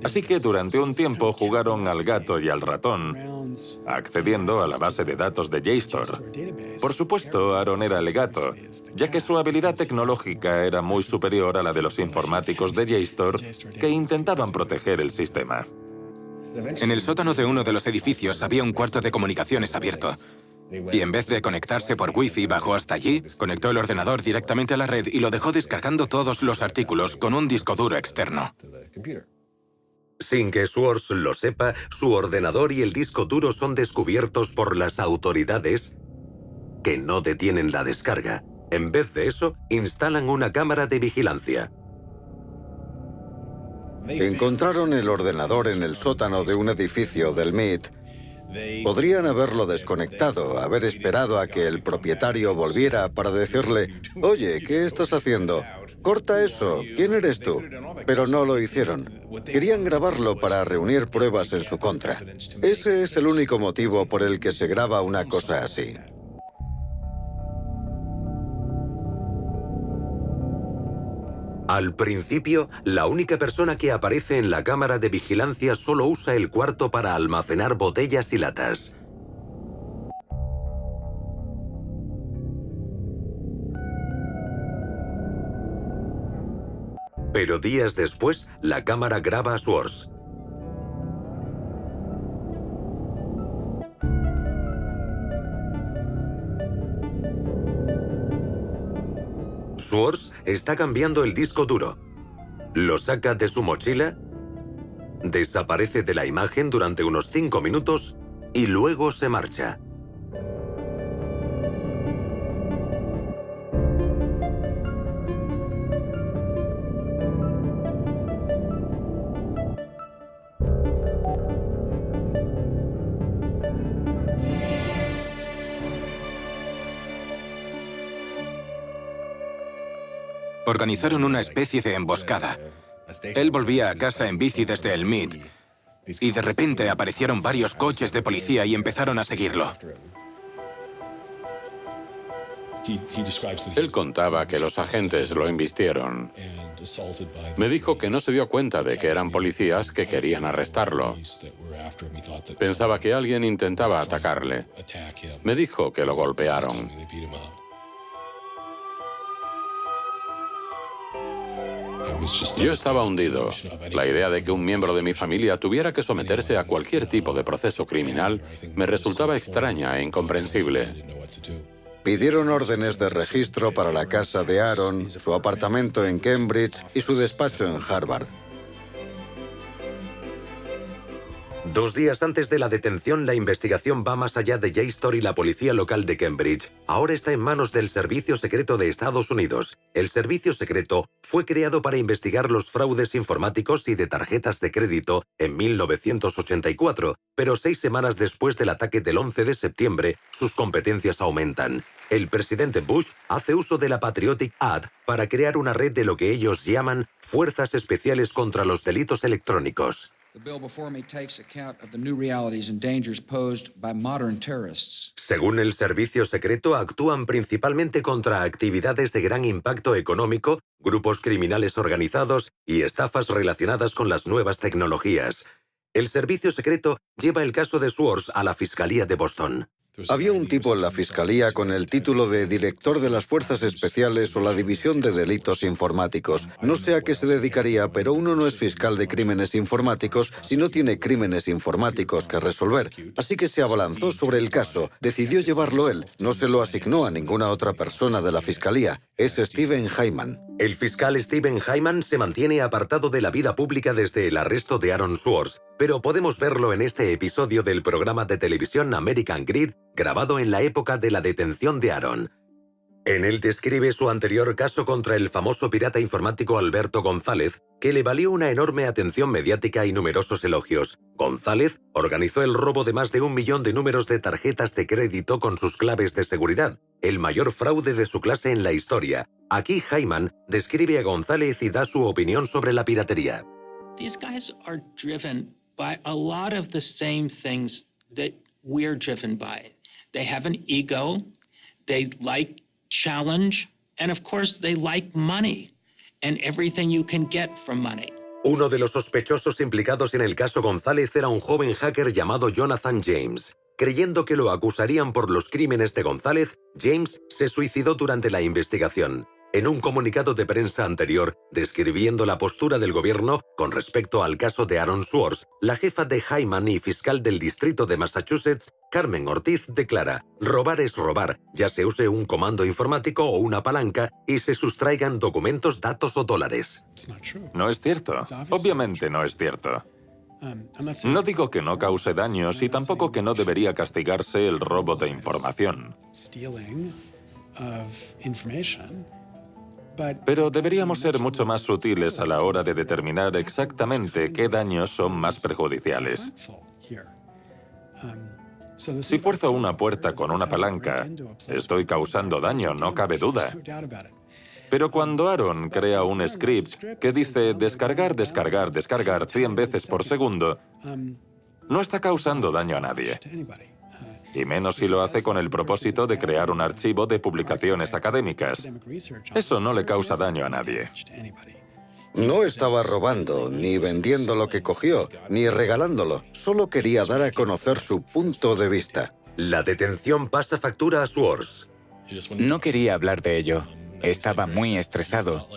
Así que durante un tiempo jugaron al gato y al ratón, accediendo a la base de datos de JSTOR. Por supuesto, Aaron era el gato, ya que su habilidad tecnológica era muy superior a la de los informáticos de JSTOR que intentaban proteger el sistema. En el sótano de uno de los edificios había un cuarto de comunicaciones abierto. Y en vez de conectarse por Wi-Fi, bajó hasta allí, conectó el ordenador directamente a la red y lo dejó descargando todos los artículos con un disco duro externo. Sin que Schwartz lo sepa, su ordenador y el disco duro son descubiertos por las autoridades, que no detienen la descarga. En vez de eso, instalan una cámara de vigilancia. Encontraron el ordenador en el sótano de un edificio del MIT. Podrían haberlo desconectado, haber esperado a que el propietario volviera para decirle: «Oye, ¿qué estás haciendo? Corta eso, ¿quién eres tú?». Pero no lo hicieron. Querían grabarlo para reunir pruebas en su contra. Ese es el único motivo por el que se graba una cosa así. Al principio, la única persona que aparece en la cámara de vigilancia solo usa el cuarto para almacenar botellas y latas. Pero días después, la cámara graba a Schwartz. Schwartz está cambiando el disco duro. Lo saca de su mochila, desaparece de la imagen durante unos 5 minutos y luego se marcha. Organizaron una especie de emboscada. Él volvía a casa en bici desde el MIT y de repente aparecieron varios coches de policía y empezaron a seguirlo. Él contaba que los agentes lo embistieron. Me dijo que no se dio cuenta de que eran policías que querían arrestarlo. Pensaba que alguien intentaba atacarle. Me dijo que lo golpearon. Yo estaba hundido. La idea de que un miembro de mi familia tuviera que someterse a cualquier tipo de proceso criminal me resultaba extraña e incomprensible. Pidieron órdenes de registro para la casa de Aaron, su apartamento en Cambridge y su despacho en Harvard. 2 días antes de la detención, la investigación va más allá de JSTOR y la policía local de Cambridge. Ahora está en manos del Servicio Secreto de Estados Unidos. El Servicio Secreto fue creado para investigar los fraudes informáticos y de tarjetas de crédito en 1984, pero 6 semanas después del ataque del 11 de septiembre, sus competencias aumentan. El presidente Bush hace uso de la Patriotic Act para crear una red de lo que ellos llaman Fuerzas Especiales contra los Delitos Electrónicos. Según el servicio secreto, actúan principalmente contra actividades de gran impacto económico, grupos criminales organizados y estafas relacionadas con las nuevas tecnologías. El servicio secreto lleva el caso de Swords a la Fiscalía de Boston. Había un tipo en la fiscalía con el título de director de las Fuerzas Especiales o la División de Delitos Informáticos. No sé a qué se dedicaría, pero uno no es fiscal de crímenes informáticos si no tiene crímenes informáticos que resolver. Así que se abalanzó sobre el caso, decidió llevarlo él, no se lo asignó a ninguna otra persona de la fiscalía. Es Steven Hyman. El fiscal Steven Hyman se mantiene apartado de la vida pública desde el arresto de Aaron Swartz, pero podemos verlo en este episodio del programa de televisión American Greed, grabado en la época de la detención de Aaron. En él describe su anterior caso contra el famoso pirata informático Alberto González, que le valió una enorme atención mediática y numerosos elogios. González organizó el robo de más de 1 millón de números de tarjetas de crédito con sus claves de seguridad, el mayor fraude de su clase en la historia. Aquí Hyman describe a González y da su opinión sobre la piratería. These guys are driven by a lot of the same things that we're driven by. They have an ego, they like challenge, and of course they like money and everything you can get from money. Uno de los sospechosos implicados en el caso González era un joven hacker llamado Jonathan James. Creyendo que lo acusarían por los crímenes de González, James se suicidó durante la investigación. En un comunicado de prensa anterior, describiendo la postura del gobierno con respecto al caso de Aaron Swartz, la jefa de Hyman y fiscal del distrito de Massachusetts, Carmen Ortiz, declara: robar es robar, ya se use un comando informático o una palanca y se sustraigan documentos, datos o dólares. No es cierto. Obviamente no es cierto. No digo que no cause daños y tampoco que no debería castigarse el robo de información. Pero deberíamos ser mucho más sutiles a la hora de determinar exactamente qué daños son más perjudiciales. Si fuerzo una puerta con una palanca, estoy causando daño, no cabe duda. Pero cuando Aaron crea un script que dice descargar, descargar, descargar 100 veces por segundo, no está causando daño a nadie. Y menos si lo hace con el propósito de crear un archivo de publicaciones académicas. Eso no le causa daño a nadie. No estaba robando, ni vendiendo lo que cogió, ni regalándolo. Solo quería dar a conocer su punto de vista. La detención pasa factura a Swartz. No quería hablar de ello. Estaba muy estresado.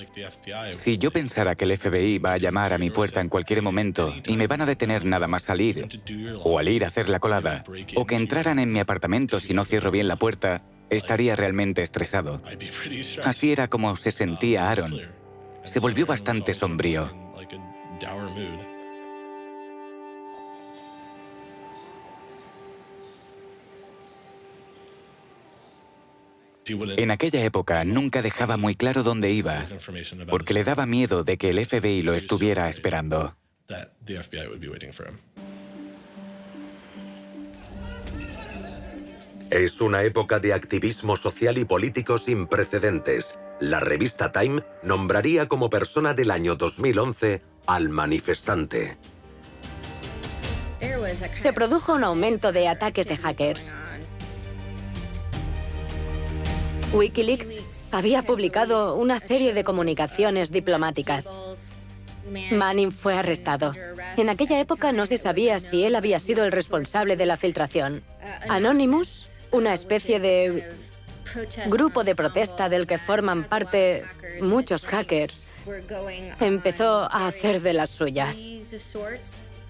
Si yo pensara que el FBI va a llamar a mi puerta en cualquier momento y me van a detener nada más salir, o al ir a hacer la colada, o que entraran en mi apartamento si no cierro bien la puerta, estaría realmente estresado. Así era como se sentía Aaron. Se volvió bastante sombrío. En aquella época nunca dejaba muy claro dónde iba, porque le daba miedo de que el FBI lo estuviera esperando. Es una época de activismo social y político sin precedentes. La revista Time nombraría como persona del año 2011 al manifestante. Se produjo un aumento de ataques de hackers. Wikileaks había publicado una serie de comunicaciones diplomáticas. Manning fue arrestado. En aquella época no se sabía si él había sido el responsable de la filtración. Anonymous, una especie de grupo de protesta del que forman parte muchos hackers, empezó a hacer de las suyas.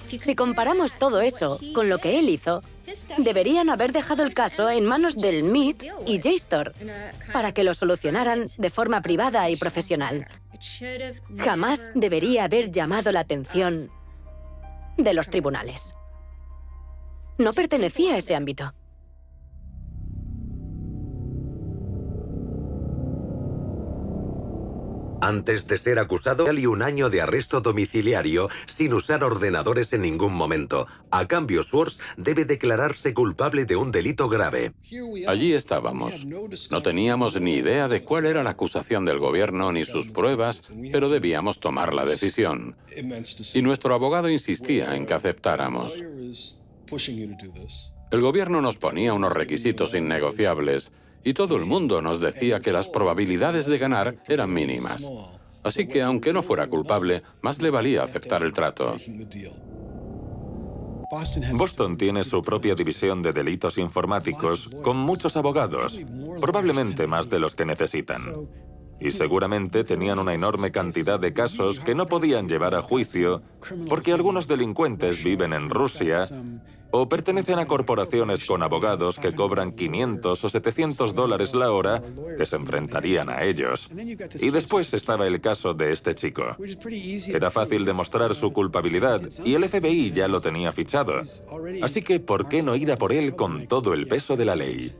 Si comparamos todo eso con lo que él hizo, deberían haber dejado el caso en manos del MIT y JSTOR para que lo solucionaran de forma privada y profesional. Jamás debería haber llamado la atención de los tribunales. No pertenecía a ese ámbito. Antes de ser acusado, y 1 año de arresto domiciliario sin usar ordenadores en ningún momento. A cambio, Schwartz debe declararse culpable de un delito grave. Allí estábamos. No teníamos ni idea de cuál era la acusación del gobierno ni sus pruebas, pero debíamos tomar la decisión. Y nuestro abogado insistía en que aceptáramos. El gobierno nos ponía unos requisitos innegociables y todo el mundo nos decía que las probabilidades de ganar eran mínimas. Así que, aunque no fuera culpable, más le valía aceptar el trato. Boston tiene su propia división de delitos informáticos con muchos abogados, probablemente más de los que necesitan. Y seguramente tenían una enorme cantidad de casos que no podían llevar a juicio porque algunos delincuentes viven en Rusia o pertenecen a corporaciones con abogados que cobran 500 o 700 dólares la hora que se enfrentarían a ellos. Y después estaba el caso de este chico. Era fácil demostrar su culpabilidad y el FBI ya lo tenía fichado. Así que, ¿por qué no ir a por él con todo el peso de la ley?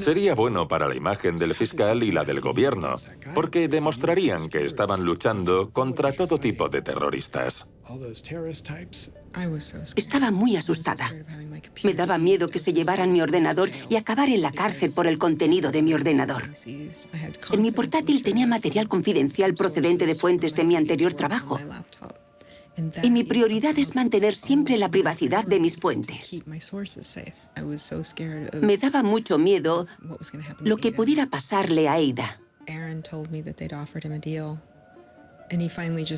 Sería bueno para la imagen del fiscal y la del gobierno, porque demostrarían que estaban luchando contra todo tipo de terroristas. Estaba muy asustada. Me daba miedo que se llevaran mi ordenador y acabar en la cárcel por el contenido de mi ordenador. En mi portátil tenía material confidencial procedente de fuentes de mi anterior trabajo. Y mi prioridad es mantener siempre la privacidad de mis fuentes. Me daba mucho miedo lo que pudiera pasarle a Ada.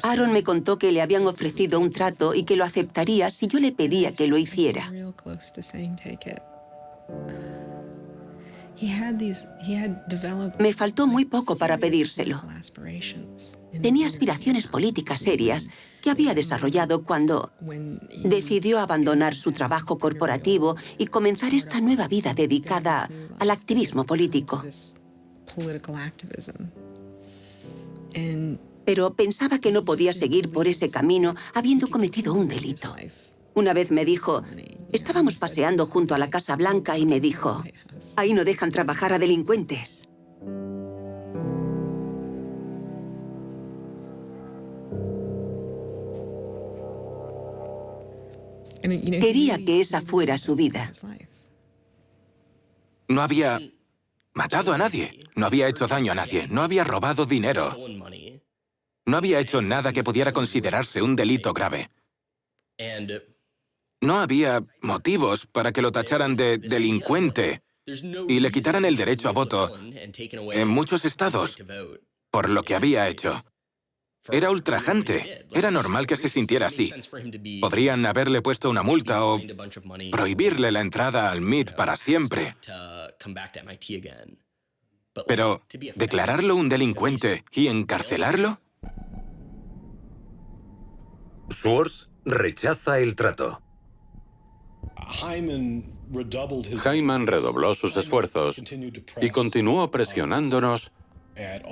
Aaron me contó que le habían ofrecido un trato y que lo aceptaría si yo le pedía que lo hiciera. Me faltó muy poco para pedírselo. Tenía aspiraciones políticas serias que había desarrollado cuando decidió abandonar su trabajo corporativo y comenzar esta nueva vida dedicada al activismo político. Pero pensaba que no podía seguir por ese camino habiendo cometido un delito. Una vez me dijo, estábamos paseando junto a la Casa Blanca y me dijo, ahí no dejan trabajar a delincuentes. Quería que esa fuera su vida. No había matado a nadie, no había hecho daño a nadie, no había robado dinero. No había hecho nada que pudiera considerarse un delito grave. No había motivos para que lo tacharan de delincuente y le quitaran el derecho a voto en muchos estados por lo que había hecho. Era ultrajante. Era normal que se sintiera así. Podrían haberle puesto una multa o prohibirle la entrada al MIT para siempre. Pero, ¿declararlo un delincuente y encarcelarlo? Schwartz rechaza el trato. Hyman redobló sus esfuerzos y continuó presionándonos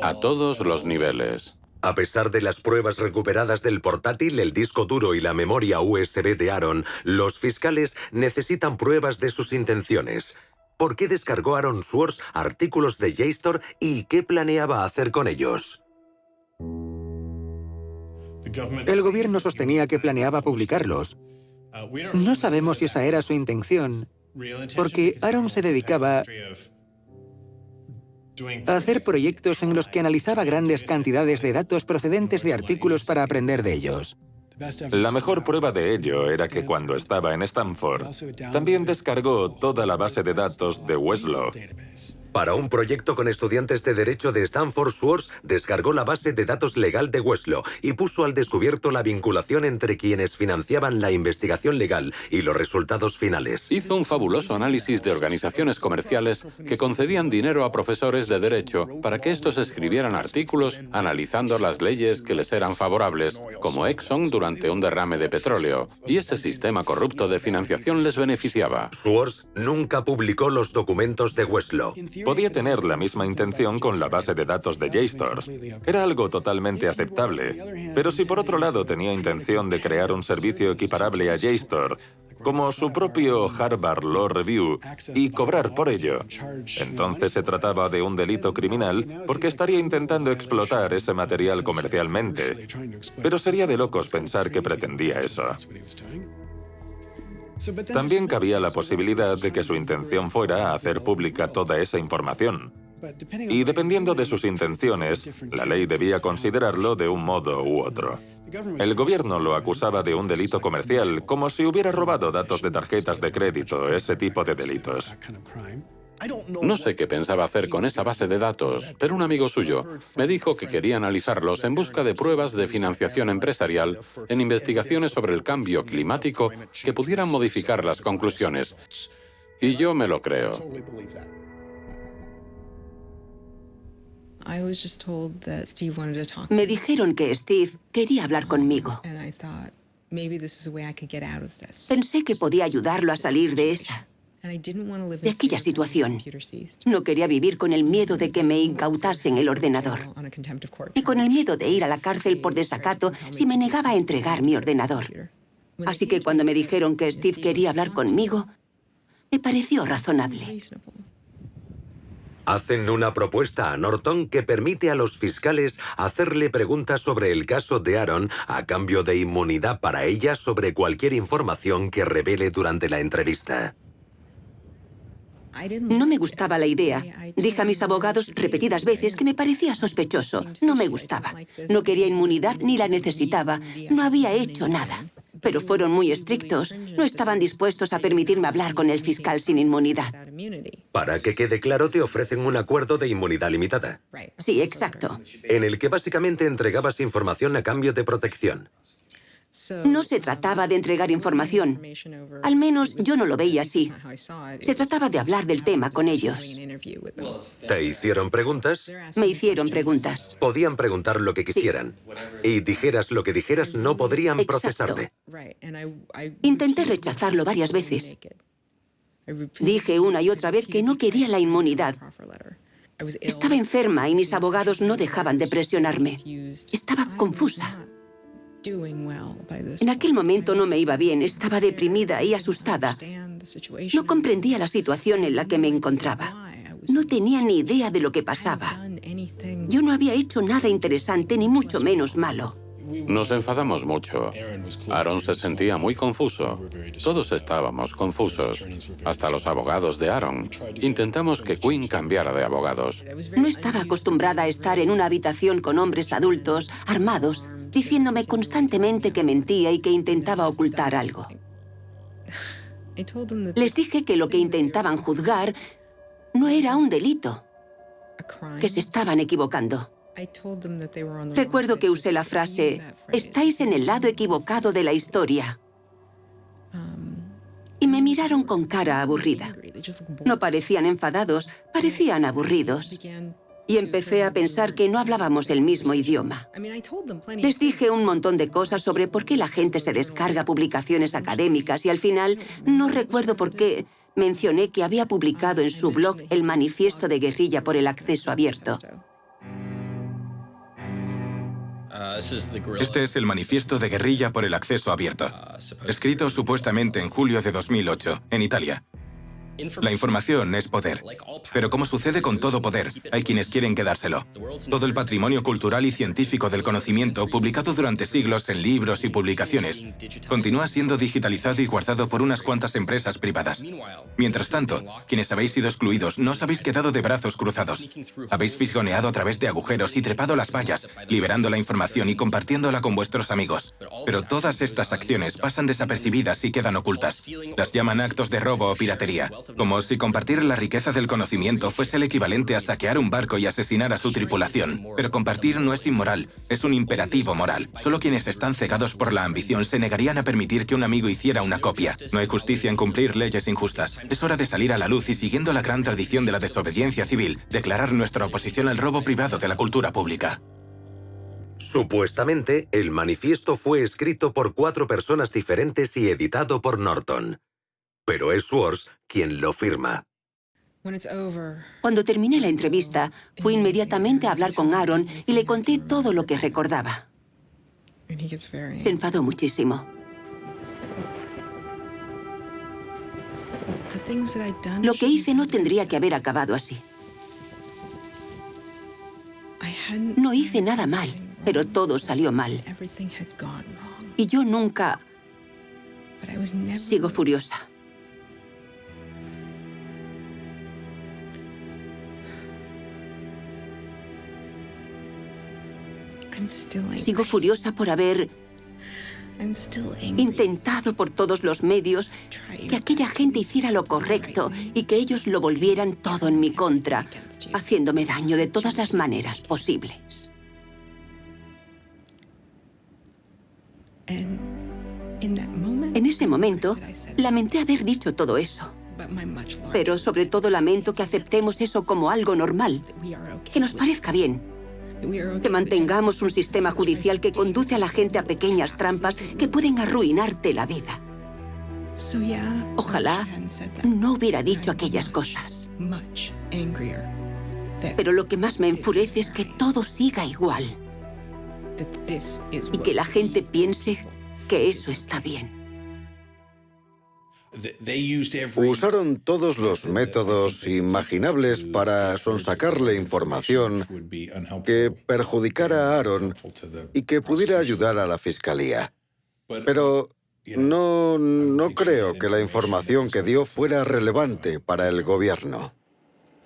a todos los niveles. A pesar de las pruebas recuperadas del portátil, el disco duro y la memoria USB de Aaron, los fiscales necesitan pruebas de sus intenciones. ¿Por qué descargó Aaron Swartz artículos de JSTOR y qué planeaba hacer con ellos? El gobierno sostenía que planeaba publicarlos. No sabemos si esa era su intención, porque Aaron se dedicaba a hacer proyectos en los que analizaba grandes cantidades de datos procedentes de artículos para aprender de ellos. La mejor prueba de ello era que cuando estaba en Stanford, también descargó toda la base de datos de Westlaw. Para un proyecto con estudiantes de Derecho de Stanford, Schwartz descargó la base de datos legal de Westlaw y puso al descubierto la vinculación entre quienes financiaban la investigación legal y los resultados finales. Hizo un fabuloso análisis de organizaciones comerciales que concedían dinero a profesores de Derecho para que estos escribieran artículos analizando las leyes que les eran favorables, como Exxon durante un derrame de petróleo, y ese sistema corrupto de financiación les beneficiaba. Schwartz nunca publicó los documentos de Westlaw. Podía tener la misma intención con la base de datos de JSTOR. Era algo totalmente aceptable. Pero si por otro lado tenía intención de crear un servicio equiparable a JSTOR, como su propio Harvard Law Review, y cobrar por ello. Entonces se trataba de un delito criminal porque estaría intentando explotar ese material comercialmente. Pero sería de locos pensar que pretendía eso. También cabía la posibilidad de que su intención fuera hacer pública toda esa información. Y dependiendo de sus intenciones, la ley debía considerarlo de un modo u otro. El gobierno lo acusaba de un delito comercial, como si hubiera robado datos de tarjetas de crédito, ese tipo de delitos. No sé qué pensaba hacer con esa base de datos, pero un amigo suyo me dijo que quería analizarlos en busca de pruebas de financiación empresarial en investigaciones sobre el cambio climático que pudieran modificar las conclusiones. Y yo me lo creo. Me dijeron que Steve quería hablar conmigo. Pensé que podía ayudarlo a salir de aquella situación. No quería vivir con el miedo de que me incautasen el ordenador, y con el miedo de ir a la cárcel por desacato si me negaba a entregar mi ordenador. Así que cuando me dijeron que Steve quería hablar conmigo, me pareció razonable. Hacen una propuesta a Norton que permite a los fiscales hacerle preguntas sobre el caso de Aaron a cambio de inmunidad para ella sobre cualquier información que revele durante la entrevista. No me gustaba la idea. Dije a mis abogados repetidas veces que me parecía sospechoso. No me gustaba. No quería inmunidad ni la necesitaba. No había hecho nada. Pero fueron muy estrictos. No estaban dispuestos a permitirme hablar con el fiscal sin inmunidad. Para que quede claro, te ofrecen un acuerdo de inmunidad limitada. Sí, exacto. En el que básicamente entregabas información a cambio de protección. No se trataba de entregar información. Al menos yo no lo veía así. Se trataba de hablar del tema con ellos. ¿Te hicieron preguntas? Me hicieron preguntas. Podían preguntar lo que quisieran. Y dijeras lo que dijeras, no podrían procesarte. Intenté rechazarlo varias veces. Dije una y otra vez que no quería la inmunidad. Estaba enferma y mis abogados no dejaban de presionarme. Estaba confusa. En aquel momento no me iba bien, estaba deprimida y asustada. No comprendía la situación en la que me encontraba. No tenía ni idea de lo que pasaba. Yo no había hecho nada interesante, ni mucho menos malo. Nos enfadamos mucho. Aaron se sentía muy confuso. Todos estábamos confusos. Hasta los abogados de Aaron. Intentamos que Quinn cambiara de abogados. No estaba acostumbrada a estar en una habitación con hombres adultos, armados, diciéndome constantemente que mentía y que intentaba ocultar algo. Les dije que lo que intentaban juzgar no era un delito, que se estaban equivocando. Recuerdo que usé la frase, estáis en el lado equivocado de la historia. Y me miraron con cara aburrida. No parecían enfadados, parecían aburridos. Y empecé a pensar que no hablábamos el mismo idioma. Les dije un montón de cosas sobre por qué la gente se descarga publicaciones académicas y al final, no recuerdo por qué, mencioné que había publicado en su blog el manifiesto de guerrilla por el acceso abierto. Este es el manifiesto de guerrilla por el acceso abierto, escrito supuestamente en julio de 2008, en Italia. La información es poder, pero como sucede con todo poder, hay quienes quieren quedárselo. Todo el patrimonio cultural y científico del conocimiento, publicado durante siglos en libros y publicaciones, continúa siendo digitalizado y guardado por unas cuantas empresas privadas. Mientras tanto, quienes habéis sido excluidos no os habéis quedado de brazos cruzados. Habéis fisgoneado a través de agujeros y trepado las vallas, liberando la información y compartiéndola con vuestros amigos. Pero todas estas acciones pasan desapercibidas y quedan ocultas. Las llaman actos de robo o piratería. Como si compartir la riqueza del conocimiento fuese el equivalente a saquear un barco y asesinar a su tripulación. Pero compartir no es inmoral, es un imperativo moral. Solo quienes están cegados por la ambición se negarían a permitir que un amigo hiciera una copia. No hay justicia en cumplir leyes injustas. Es hora de salir a la luz y, siguiendo la gran tradición de la desobediencia civil, declarar nuestra oposición al robo privado de la cultura pública. Supuestamente, el manifiesto fue escrito por 4 personas diferentes y editado por Norton. Pero es Schwartz quien lo firma. Cuando terminé la entrevista, fui inmediatamente a hablar con Aaron y le conté todo lo que recordaba. Se enfadó muchísimo. Lo que hice no tendría que haber acabado así. No hice nada mal, pero todo salió mal. Y yo nunca... Sigo furiosa. Sigo furiosa por haber intentado por todos los medios que aquella gente hiciera lo correcto y que ellos lo volvieran todo en mi contra, haciéndome daño de todas las maneras posibles. En ese momento, lamenté haber dicho todo eso. Pero sobre todo lamento que aceptemos eso como algo normal, que nos parezca bien. Que mantengamos un sistema judicial que conduce a la gente a pequeñas trampas que pueden arruinarte la vida. Ojalá no hubiera dicho aquellas cosas. Pero lo que más me enfurece es que todo siga igual. Y que la gente piense que eso está bien. Usaron todos los métodos imaginables para sonsacarle información que perjudicara a Aaron y que pudiera ayudar a la fiscalía. Pero no creo que la información que dio fuera relevante para el gobierno.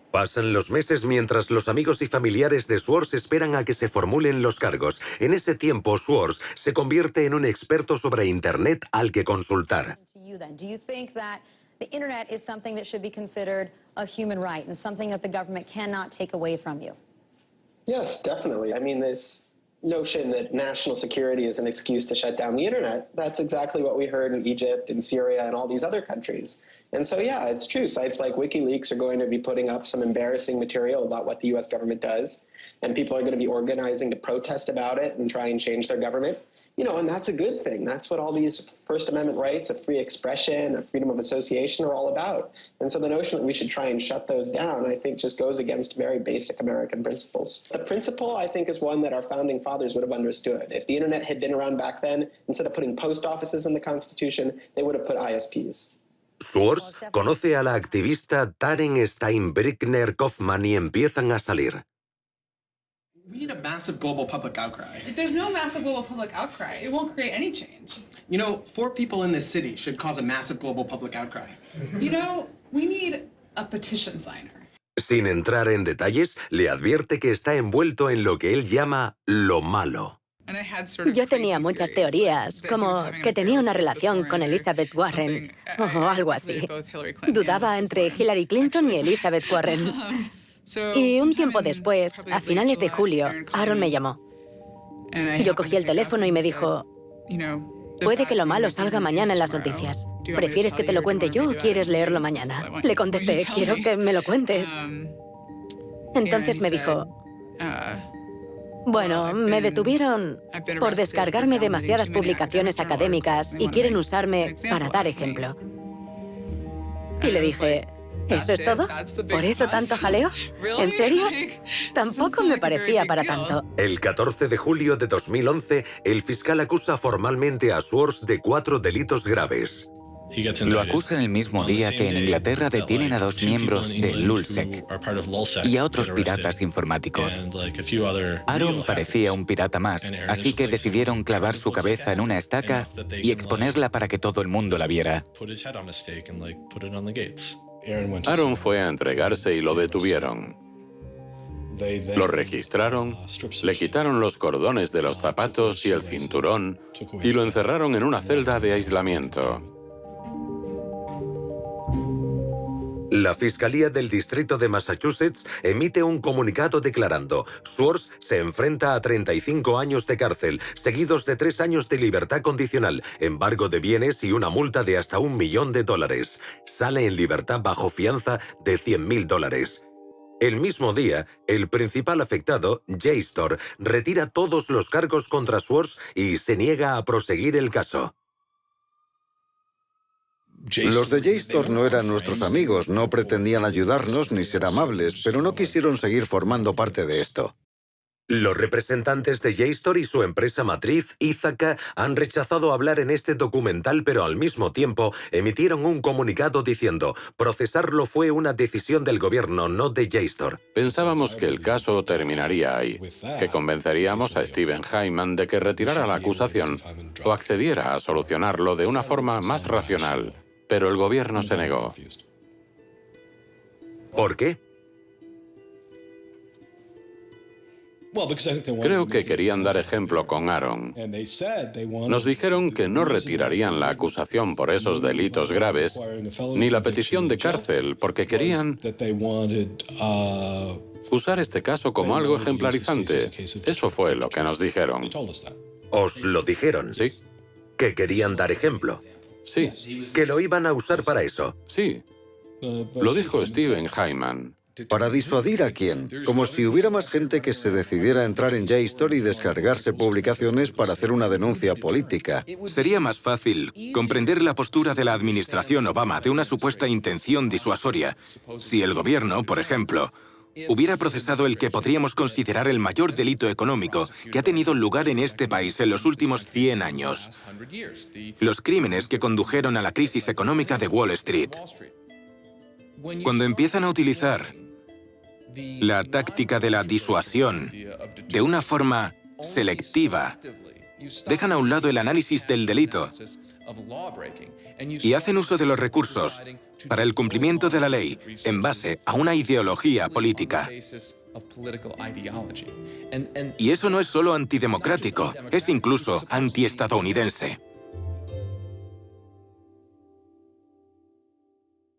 Pasan los meses mientras los amigos y familiares de Swords esperan a que se formulen los cargos. En ese tiempo, Swords se convierte en un experto sobre Internet al que consultar. Do you think that the internet is something that should be considered a human right and something that the government cannot take away from you? Yes, definitely. I mean, this notion that national security is an excuse to shut down the internet, that's exactly what we heard in Egypt and Syria and all these other countries. And so, yeah, it's true. Sites like WikiLeaks are going to be putting up some embarrassing material about what the U.S. government does, and people are going to be organizing to protest about it and try and change their government. You know, and that's a good thing. That's what all these First Amendment rights of free expression, of freedom of association are all about. And so the notion that we should try and shut those down, I think, just goes against very basic American principles. The principle, I think, is one that our founding fathers would have understood. If the internet had been around back then, instead of putting post offices in the Constitution, they would have put ISPs. Swords conoce a la activista Taryn Steinbrückner Kaufman y empiezan a salir. We need a massive global public outcry. If there's no massive global public outcry, it won't create any change. You know, 4 people in this city should cause a massive global public outcry. You know, we need a petition signer. Sin entrar en detalles, le advierte que está envuelto en lo que él llama lo malo. Yo tenía muchas teorías, como que tenía una relación con Elizabeth Warren, o algo así. Dudaba entre Hillary Clinton y Elizabeth Warren. Y un tiempo después, a finales de julio, Aaron me llamó. Yo cogí el teléfono y me dijo, puede que lo malo salga mañana en las noticias. ¿Prefieres que te lo cuente yo o quieres leerlo mañana? Le contesté, quiero que me lo cuentes. Entonces me dijo, bueno, me detuvieron por descargarme demasiadas publicaciones académicas y quieren usarme para dar ejemplo. Y le dije, ¿eso es todo? ¿Por eso tanto jaleo? ¿En serio? Tampoco me parecía para tanto. El 14 de julio de 2011, el fiscal acusa formalmente a Swords de 4 delitos graves. Lo acusan el mismo día que en Inglaterra detienen a 2 miembros de Lulzsec y a otros piratas informáticos. Aaron parecía un pirata más, así que decidieron clavar su cabeza en una estaca y exponerla para que todo el mundo la viera. Aaron fue a entregarse y lo detuvieron. Lo registraron, le quitaron los cordones de los zapatos y el cinturón y lo encerraron en una celda de aislamiento. La Fiscalía del Distrito de Massachusetts emite un comunicado declarando: Swords se enfrenta a 35 años de cárcel, seguidos de 3 años de libertad condicional, embargo de bienes y una multa de hasta $1 millón. Sale en libertad bajo fianza de $100.000. El mismo día, el principal afectado, JSTOR, retira todos los cargos contra Swords y se niega a proseguir el caso. Los de JSTOR no eran nuestros amigos, no pretendían ayudarnos ni ser amables, pero no quisieron seguir formando parte de esto. Los representantes de JSTOR y su empresa matriz, Ithaca, han rechazado hablar en este documental, pero al mismo tiempo emitieron un comunicado diciendo: procesarlo fue una decisión del gobierno, no de JSTOR. Pensábamos que el caso terminaría ahí, que convenceríamos a Steven Hyman de que retirara la acusación o accediera a solucionarlo de una forma más racional, pero el gobierno se negó. ¿Por qué? Creo que querían dar ejemplo con Aaron. Nos dijeron que no retirarían la acusación por esos delitos graves, ni la petición de cárcel, porque querían usar este caso como algo ejemplarizante. Eso fue lo que nos dijeron. ¿Os lo dijeron? Sí. ¿Que querían dar ejemplo? Sí. ¿Que lo iban a usar para eso? Sí. Lo dijo Steven Hyman. ¿Para disuadir a quién? Como si hubiera más gente que se decidiera a entrar en JSTOR y descargarse publicaciones para hacer una denuncia política. Sería más fácil comprender la postura de la administración Obama de una supuesta intención disuasoria si el gobierno, por ejemplo, hubiera procesado el que podríamos considerar el mayor delito económico que ha tenido lugar en este país en los últimos 100 años. Los crímenes que condujeron a la crisis económica de Wall Street. Cuando empiezan a utilizar la táctica de la disuasión de una forma selectiva, dejan a un lado el análisis del delito y hacen uso de los recursos para el cumplimiento de la ley en base a una ideología política. Y eso no es solo antidemocrático, es incluso antiestadounidense.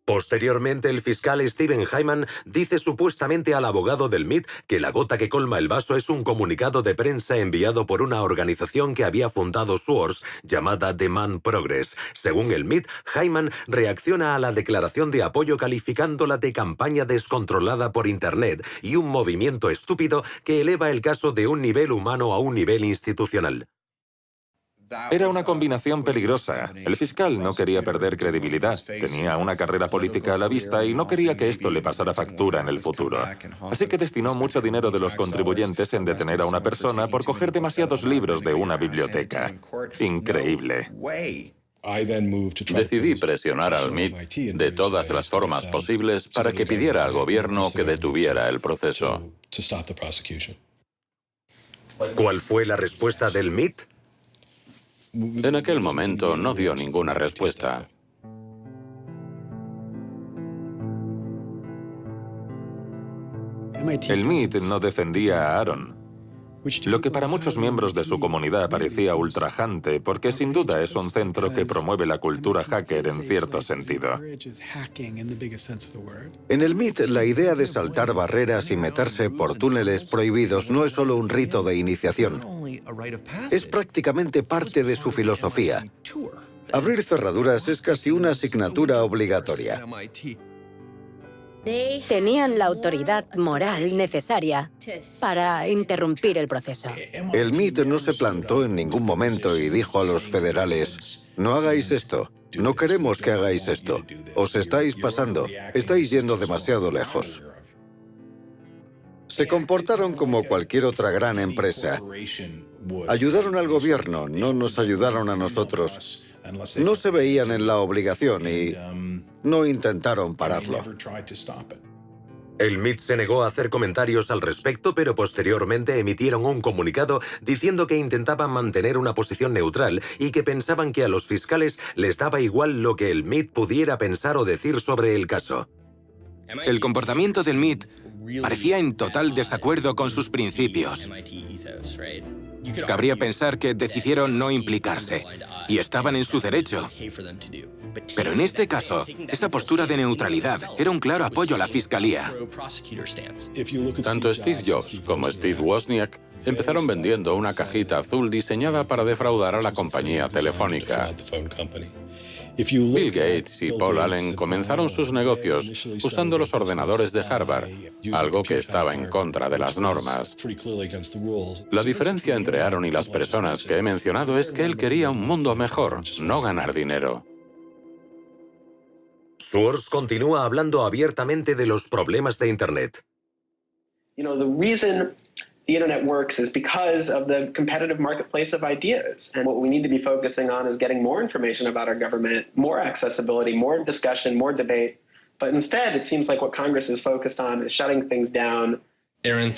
Posteriormente, el fiscal Steven Hyman dice supuestamente al abogado del MIT que la gota que colma el vaso es un comunicado de prensa enviado por una organización que había fundado Swords llamada Demand Progress. Según el MIT, Hyman reacciona a la declaración de apoyo calificándola de campaña descontrolada por Internet y un movimiento estúpido que eleva el caso de un nivel humano a un nivel institucional. Era una combinación peligrosa. El fiscal no quería perder credibilidad, tenía una carrera política a la vista y no quería que esto le pasara factura en el futuro. Así que destinó mucho dinero de los contribuyentes en detener a una persona por coger demasiados libros de una biblioteca. Increíble. Decidí presionar al MIT de todas las formas posibles para que pidiera al gobierno que detuviera el proceso. ¿Cuál fue la respuesta del MIT? En aquel momento no dio ninguna respuesta. El MIT no defendía a Aaron, lo que para muchos miembros de su comunidad parecía ultrajante, porque sin duda es un centro que promueve la cultura hacker en cierto sentido. En el MIT, la idea de saltar barreras y meterse por túneles prohibidos no es solo un rito de iniciación. Es prácticamente parte de su filosofía. Abrir cerraduras es casi una asignatura obligatoria. Tenían la autoridad moral necesaria para interrumpir el proceso. El MIT no se plantó en ningún momento y dijo a los federales: no hagáis esto, no queremos que hagáis esto, os estáis pasando, estáis yendo demasiado lejos. Se comportaron como cualquier otra gran empresa. Ayudaron al gobierno, no nos ayudaron a nosotros. No se veían en la obligación y no intentaron pararlo. El MIT se negó a hacer comentarios al respecto, pero posteriormente emitieron un comunicado diciendo que intentaban mantener una posición neutral y que pensaban que a los fiscales les daba igual lo que el MIT pudiera pensar o decir sobre el caso. El comportamiento del MIT parecía en total desacuerdo con sus principios. Cabría pensar que decidieron no implicarse, y estaban en su derecho. Pero en este caso, esa postura de neutralidad era un claro apoyo a la fiscalía. Tanto Steve Jobs como Steve Wozniak empezaron vendiendo una cajita azul diseñada para defraudar a la compañía telefónica. Bill Gates y Paul Allen comenzaron sus negocios usando los ordenadores de Harvard, algo que estaba en contra de las normas. La diferencia entre Aaron y las personas que he mencionado es que él quería un mundo mejor, no ganar dinero. Swords continúa hablando abiertamente de los problemas de Internet. the internet works is because of the competitive marketplace of ideas. And what we need to be focusing on is getting more information about our government, more accessibility, more discussion, more debate. But instead, it seems like what Congress is focused on is shutting things down. Aaron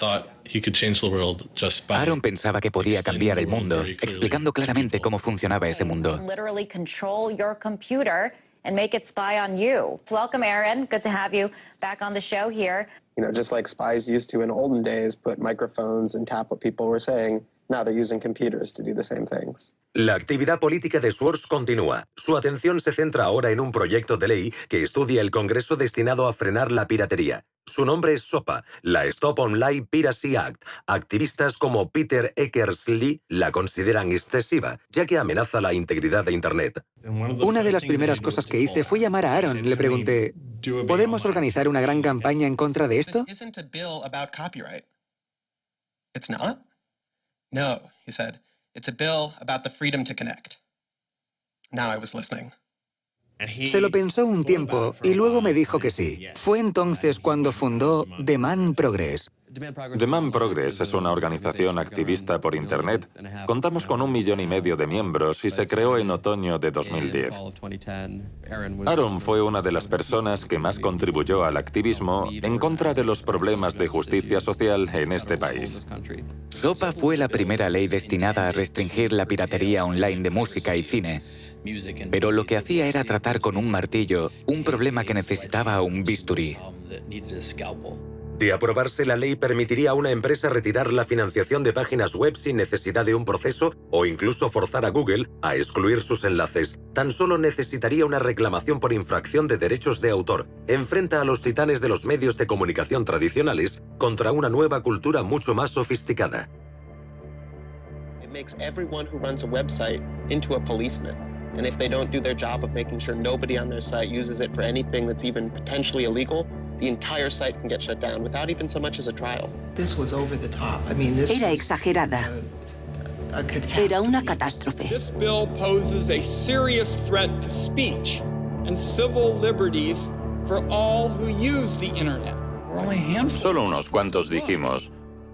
pensaba que podía cambiar el mundo, explicando claramente cómo funcionaba ese mundo. Literally control your computer and make it spy on you. Welcome, Aaron. Good to have you back on the show here. You know, just like spies used to in olden days put microphones and tap what people were saying, now they're using computers to do the same things. La actividad política de Swartz continúa. Su atención se centra ahora en un proyecto de ley que estudia el Congreso destinado a frenar la piratería. Su nombre es SOPA, la Stop Online Piracy Act. Activistas como Peter Eckersley la consideran excesiva, ya que amenaza la integridad de Internet. Una de las primeras cosas que hice fue llamar a Aaron. Le pregunté, ¿podemos organizar una gran campaña en contra de esto? This isn't a bill about copyright. It's not? No, he said. It's a bill about the freedom to connect. Now I was listening. Se lo pensó un tiempo y luego me dijo que sí. Fue entonces cuando fundó Demand Progress. Demand Progress es una organización activista por Internet. Contamos con 1,5 millones de miembros y se creó en otoño de 2010. Aaron fue una de las personas que más contribuyó al activismo en contra de los problemas de justicia social en este país. SOPA fue la primera ley destinada a restringir la piratería online de música y cine. Pero lo que hacía era tratar con un martillo un problema que necesitaba un bisturí. De aprobarse, la ley permitiría a una empresa retirar la financiación de páginas web sin necesidad de un proceso o incluso forzar a Google a excluir sus enlaces. Tan solo necesitaría una reclamación por infracción de derechos de autor. Enfrenta a los titanes de los medios de comunicación tradicionales contra una nueva cultura mucho más sofisticada. It makes everyone who runs a website into a policeman. And if they don't do their job of making sure nobody on their site uses it for anything that's even potentially illegal, the entire site can get shut down without even so much as a trial. This was over the top. I mean, this Era exagerada. Era una catástrofe. This bill poses a serious threat to speech and civil liberties for all who use the internet. Solo unos cuantos dijimos,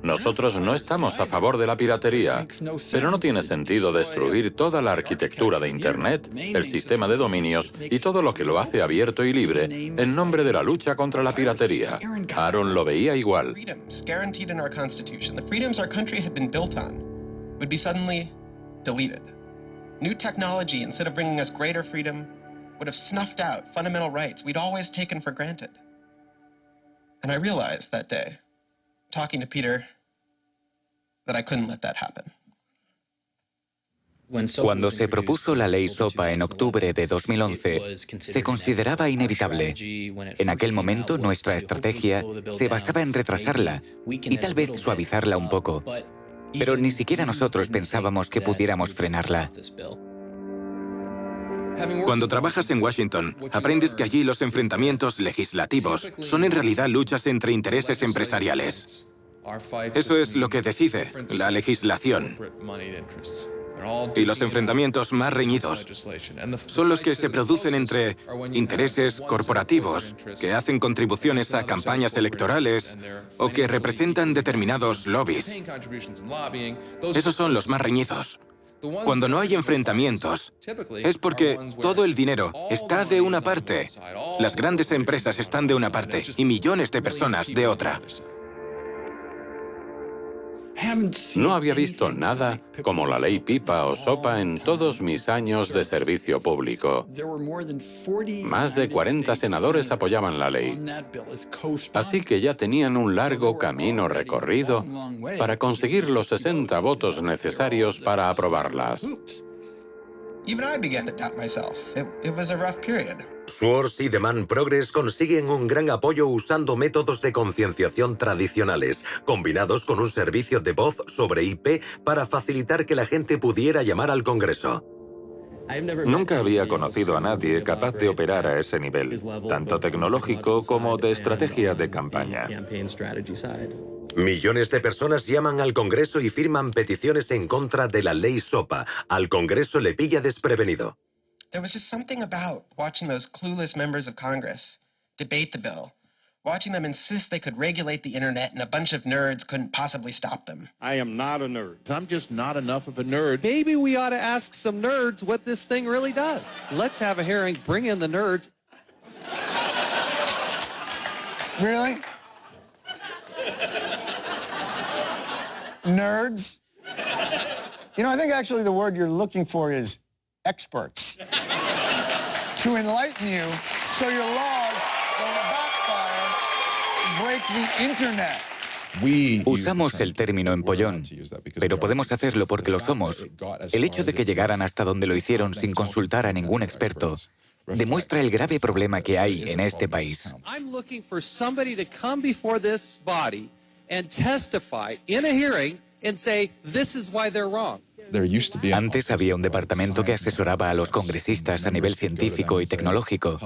nosotros no estamos a favor de la piratería, pero no tiene sentido destruir toda la arquitectura de Internet, el sistema de dominios y todo lo que lo hace abierto y libre en nombre de la lucha contra la piratería. Aaron lo veía igual. Freedoms guaranteed in our Constitution, the freedoms our country had been built on, would be suddenly deleted. New technology, instead of bringing us greater freedom, would have snuffed out fundamental rights we'd always taken for granted. And I realized that day, talking to Peter, that I couldn't let that happen. Cuando se propuso la ley SOPA en octubre de 2011, se consideraba inevitable. En aquel momento, nuestra estrategia se basaba en retrasarla y tal vez suavizarla un poco. Pero ni siquiera nosotros pensábamos que pudiéramos frenarla. Cuando trabajas en Washington, aprendes que allí los enfrentamientos legislativos son en realidad luchas entre intereses empresariales. Eso es lo que decide la legislación. Y los enfrentamientos más reñidos son los que se producen entre intereses corporativos que hacen contribuciones a campañas electorales o que representan determinados lobbies. Esos son los más reñidos. Cuando no hay enfrentamientos, es porque todo el dinero está de una parte, las grandes empresas están de una parte y millones de personas de otra. No había visto nada como la ley PIPA o SOPA en todos mis años de servicio público. Más de 40 senadores apoyaban la ley. Así que ya tenían un largo camino recorrido para conseguir los 60 votos necesarios para aprobarlas. Even I began to doubt myself. It was a rough period. Swartz y Demand Progress consiguen un gran apoyo usando métodos de concienciación tradicionales, combinados con un servicio de voz sobre IP para facilitar que la gente pudiera llamar al Congreso. Nunca había conocido a nadie capaz de operar a ese nivel, tanto tecnológico como de estrategia de campaña. Millones de personas llaman al Congreso y firman peticiones en contra de la ley SOPA. Al Congreso le pilla desprevenido. There was just something about watching those clueless members of Congress debate the bill watching them insist they could regulate the internet and a bunch of nerds couldn't possibly stop them. I am not a nerd. I'm just not enough of a nerd. Maybe we ought to ask some nerds what this thing really does. Let's have a hearing, bring in the nerds. Really? Nerds? You know, I think actually the word you're looking for is experts. To enlighten you so your laws don't backfire, break the internet. Usamos el término empollón, pero podemos hacerlo porque lo somos. El hecho de que llegaran hasta donde lo hicieron sin consultar a ningún experto demuestra el grave problema que hay en este país. I'm looking for somebody to come before this body and testify in a hearing and say this is why they're wrong. Antes había un departamento que asesoraba a los congresistas a nivel científico y tecnológico.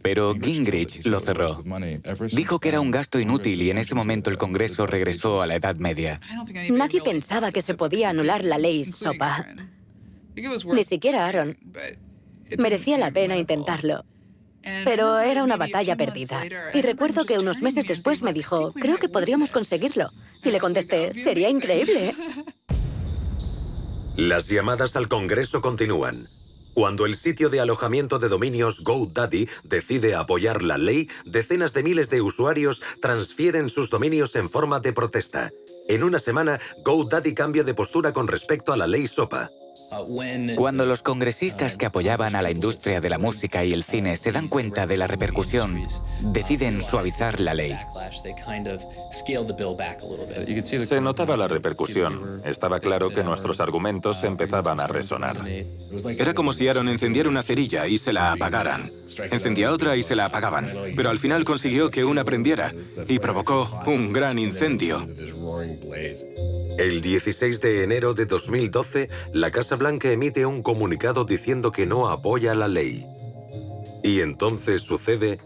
Pero Gingrich lo cerró. Dijo que era un gasto inútil y en ese momento el Congreso regresó a la Edad Media. Nadie pensaba que se podía anular la ley SOPA. Ni siquiera Aaron. Merecía la pena intentarlo. Pero era una batalla perdida. Y recuerdo que unos meses después me dijo, creo que podríamos conseguirlo. Y le contesté, sería increíble. Las llamadas al Congreso continúan. Cuando el sitio de alojamiento de dominios GoDaddy decide apoyar la ley, decenas de miles de usuarios transfieren sus dominios en forma de protesta. En una semana, GoDaddy cambia de postura con respecto a la ley SOPA. Cuando los congresistas que apoyaban a la industria de la música y el cine se dan cuenta de la repercusión, deciden suavizar la ley. Se notaba la repercusión. Estaba claro que nuestros argumentos empezaban a resonar. Era como si Aaron encendiera una cerilla y se la apagaran. Encendía otra y se la apagaban. Pero al final consiguió que una prendiera y provocó un gran incendio. El 16 de enero de 2012, la Casa Blanca emite un comunicado diciendo que no apoya la ley. Y entonces sucede...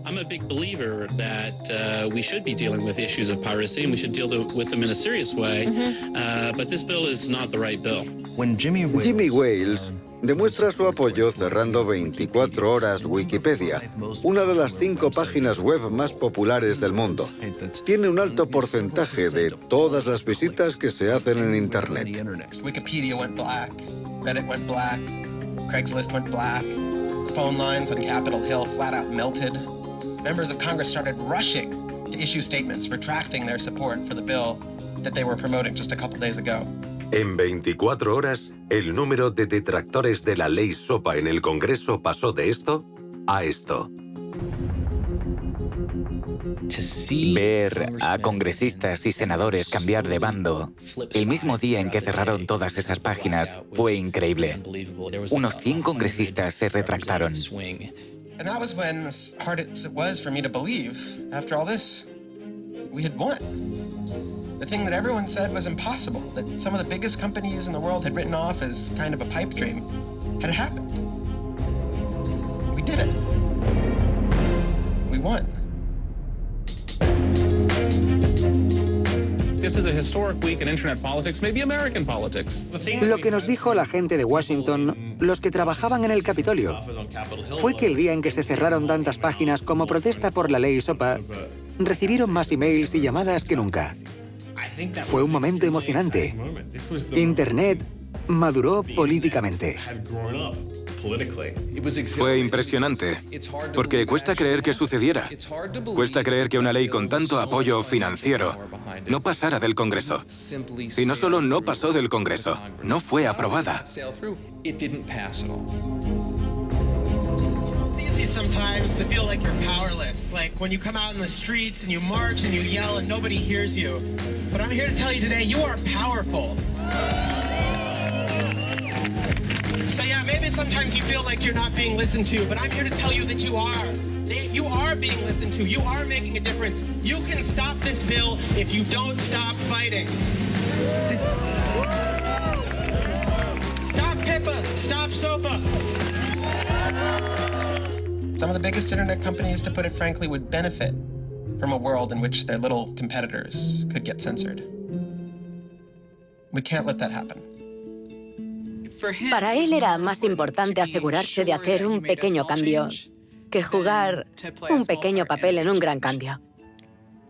I'm a big believer that we should be dealing with issues of piracy and we should deal with them in a serious way, but this bill is not the right bill. Jimmy Wales demuestra su apoyo cerrando 24 horas Wikipedia, una de las 5 páginas web más populares del mundo. Tiene un alto porcentaje de todas las visitas que se hacen en Internet. Wikipedia went black, Reddit went black, Craigslist went black, the phone lines on Capitol Hill flat out melted. Members of Congress started rushing to issue statements retracting their support for the bill that they were promoting just a couple days ago. En 24 horas, el número de detractores de la ley SOPA en el Congreso pasó de esto a esto. Ver a congresistas y senadores cambiar de bando el mismo día en que cerraron todas esas páginas fue increíble. Unos 100 congresistas se retractaron. And that was when, as hard as it was for me to believe, after all this, we had won. The thing that everyone said was impossible, that some of the biggest companies in the world had written off as kind of a pipe dream, had happened. We did it. We won. This is a historic week in internet politics, maybe American politics. Lo que nos dijo la gente de Washington, los que trabajaban en el Capitolio, fue que el día en que se cerraron tantas páginas como protesta por la ley SOPA, recibieron más emails y llamadas que nunca. Fue un momento emocionante. Internet maduró políticamente. Fue impresionante, porque cuesta creer que sucediera. Cuesta creer que una ley con tanto apoyo financiero no pasara del Congreso. Y no solo no pasó del Congreso, no fue aprobada. Sometimes to feel like you're powerless, like when you come out in the streets and you march and you yell and nobody hears you. But I'm here to tell you today, you are powerful. So yeah, maybe sometimes you feel like you're not being listened to, but I'm here to tell you that you are. You are being listened to. You are making a difference. You can stop this bill if you don't stop fighting. Stop PIPA. Stop SOPA. Some of the biggest internet companies, to put it frankly, would benefit from a world in which their little competitors could get censored. We can't let that happen. Para él era más importante asegurarse de hacer un pequeño cambio que jugar un pequeño papel en un gran cambio.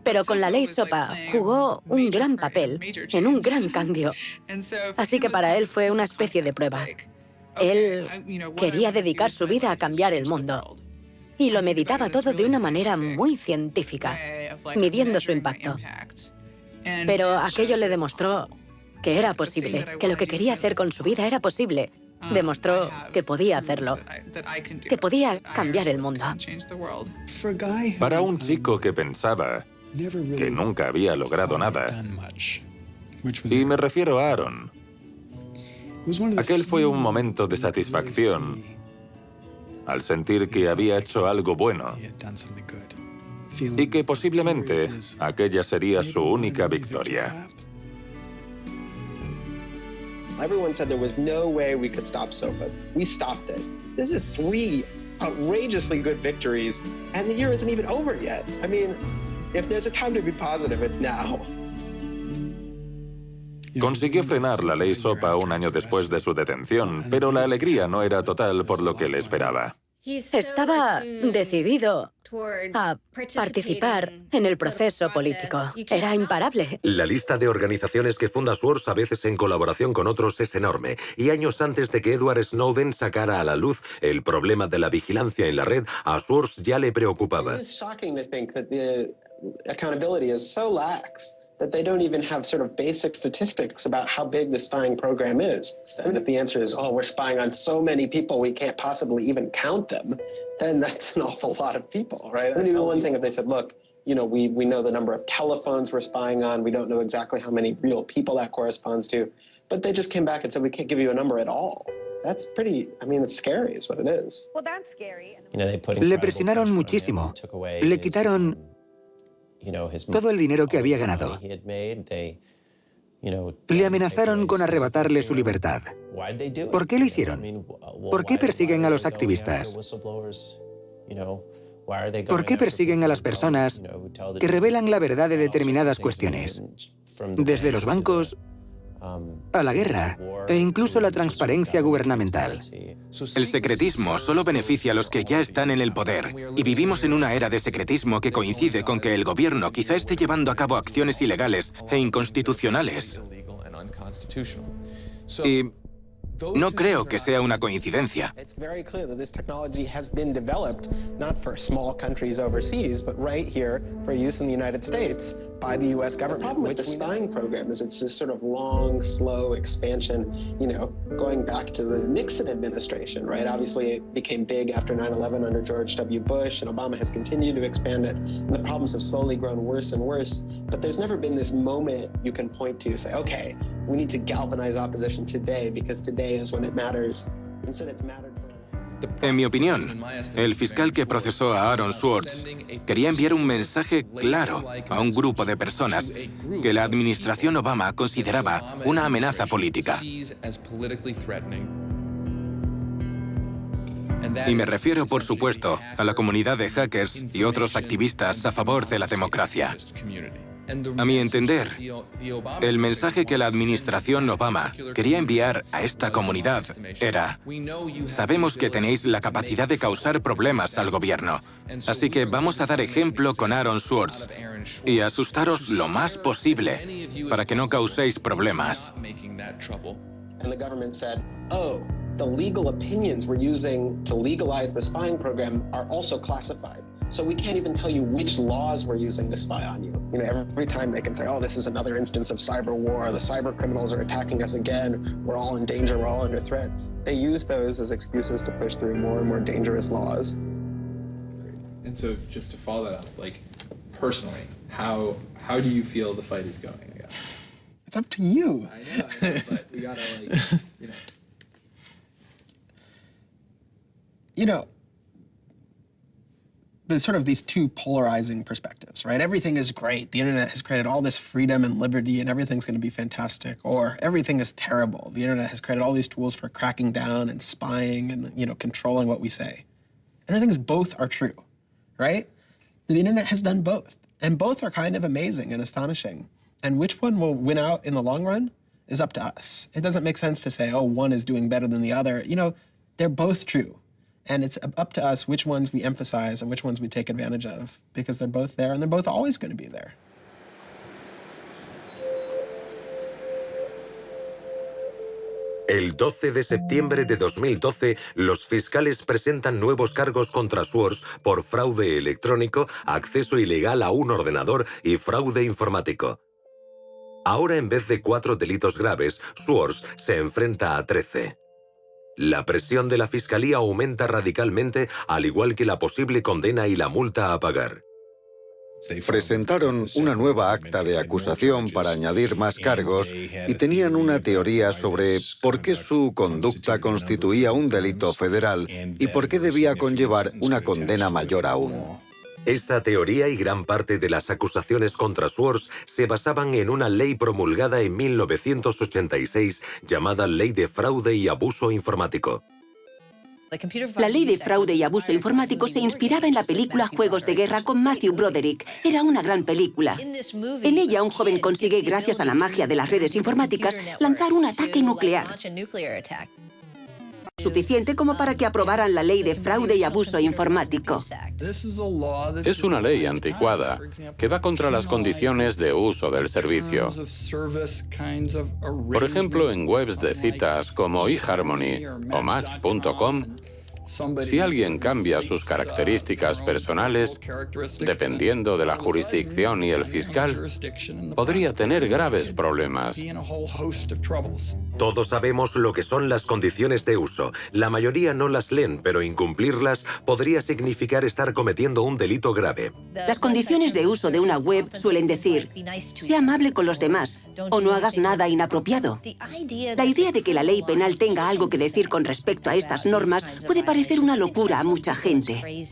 Pero con la ley SOPA jugó un gran papel en un gran cambio. Así que para él fue una especie de prueba. Él quería dedicar su vida a cambiar el mundo. Y lo meditaba todo de una manera muy científica, midiendo su impacto. Pero aquello le demostró que era posible, que lo que quería hacer con su vida era posible. Demostró que podía hacerlo, que podía cambiar el mundo. Para un chico que pensaba que nunca había logrado nada, y me refiero a Aaron, aquel fue un momento de satisfacción al sentir que había hecho algo bueno y que posiblemente aquella sería su única victoria. Everyone said there was no way we could stop SOPA. We stopped it. This is 3 outrageously good victories, and the year isn't even over yet. I mean, if there's a time to be positive, it's now. Consiguió frenar la ley SOPA un año después de su detención, pero la alegría no era total por lo que le esperaba. Estaba decidido a participar en el proceso político. Era imparable. La lista de organizaciones que funda Swords, a veces en colaboración con otros, es enorme. Y años antes de que Edward Snowden sacara a la luz el problema de la vigilancia en la red, a Swords ya le preocupaba. It's shocking to think that the accountability is so lax that they don't even have sort of basic statistics about how big the spying program is. And if the answer is, oh, we're spying on so many people we can't possibly even count them, then that's an awful lot of people, right? And one thing if they said, look, you know, we know the number of telephones we're spying on, we don't know exactly how many real people that corresponds to, but they just came back and said, we can't give you a number at all. That's pretty, I mean, it's scary is what it is. Well, that's scary. Le presionaron muchísimo. Le quitaron todo el dinero que había ganado. Le amenazaron con arrebatarle su libertad. ¿Por qué lo hicieron? ¿Por qué persiguen a los activistas? ¿Por qué persiguen a las personas que revelan la verdad de determinadas cuestiones? Desde los bancos a la guerra e incluso la transparencia gubernamental. El secretismo solo beneficia a los que ya están en el poder, y vivimos en una era de secretismo que coincide con que el gobierno quizá esté llevando a cabo acciones ilegales e inconstitucionales. Y no creo que sea una coincidencia. It's very clear that this technology has been developed not for small countries overseas, but right here for use in the United States by the U.S. government. The problem with the spying program is it's this sort of long, slow expansion, you know, going back to the Nixon administration, right? Obviously, it became big after 9/11 under George W. Bush, and Obama has continued to expand it, and the problems have slowly grown worse and worse. But there's never been this moment you can point to, say, okay, we need to galvanize opposition today because today is when it matters. Instead, it's mattered for... En mi opinión, el fiscal que procesó a Aaron Swartz quería enviar un mensaje claro a un grupo de personas que la administración Obama consideraba una amenaza política. Y me refiero, por supuesto, a la comunidad de hackers y otros activistas a favor de la democracia. A mi entender, el mensaje que la administración Obama quería enviar a esta comunidad era: sabemos que tenéis la capacidad de causar problemas al gobierno, así que vamos a dar ejemplo con Aaron Swartz y asustaros lo más posible para que no causéis problemas. And the government said, oh, the legal opinions we're using to legalize the spying program are also classified. So we can't even tell you which laws we're using to spy on you. You know, every time they can say, oh, this is another instance of cyber war, the cyber criminals are attacking us again, we're all in danger, we're all under threat. They use those as excuses to push through more and more dangerous laws. And so just to follow that up, like, personally, how do you feel the fight is going, I guess? It's up to you. I know, but we gotta, like, you know. You know, there's sort of these two polarizing perspectives, right? Everything is great. The internet has created all this freedom and liberty and everything's going to be fantastic. Or everything is terrible. The internet has created all these tools for cracking down and spying and, you know, controlling what we say. And I think both are true, right? The internet has done both. And both are kind of amazing and astonishing. And which one will win out in the long run is up to us. It doesn't make sense to say, oh, one is doing better than the other. You know, they're both true. And it's up to us which ones we emphasize and which ones we take advantage of, because they're both there and they're both always going to be there. El 12 de septiembre de 2012, los fiscales presentan nuevos cargos contra Swords por fraude electrónico, acceso ilegal a un ordenador y fraude informático. Ahora, en vez de 4 delitos graves, Swords se enfrenta a 13. La presión de la fiscalía aumenta radicalmente, al igual que la posible condena y la multa a pagar. Presentaron una nueva acta de acusación para añadir más cargos y tenían una teoría sobre por qué su conducta constituía un delito federal y por qué debía conllevar una condena mayor aún. Esa teoría y gran parte de las acusaciones contra Swords se basaban en una ley promulgada en 1986 llamada Ley de Fraude y Abuso Informático. La ley de fraude y abuso informático se inspiraba en la película Juegos de Guerra con Matthew Broderick. Era una gran película. En ella, un joven consigue, gracias a la magia de las redes informáticas, lanzar un ataque nuclear. Suficiente como para que aprobaran la ley de fraude y abuso informático. Es una ley anticuada que va contra las condiciones de uso del servicio. Por ejemplo, en webs de citas como eHarmony o Match.com, si alguien cambia sus características personales, dependiendo de la jurisdicción y el fiscal, podría tener graves problemas. Todos sabemos lo que son las condiciones de uso. La mayoría no las leen, pero incumplirlas podría significar estar cometiendo un delito grave. Las condiciones de uso de una web suelen decir: sea amable con los demás o no hagas nada inapropiado. La idea de que la ley penal tenga algo que decir con respecto a estas normas puede parecer una locura a mucha gente.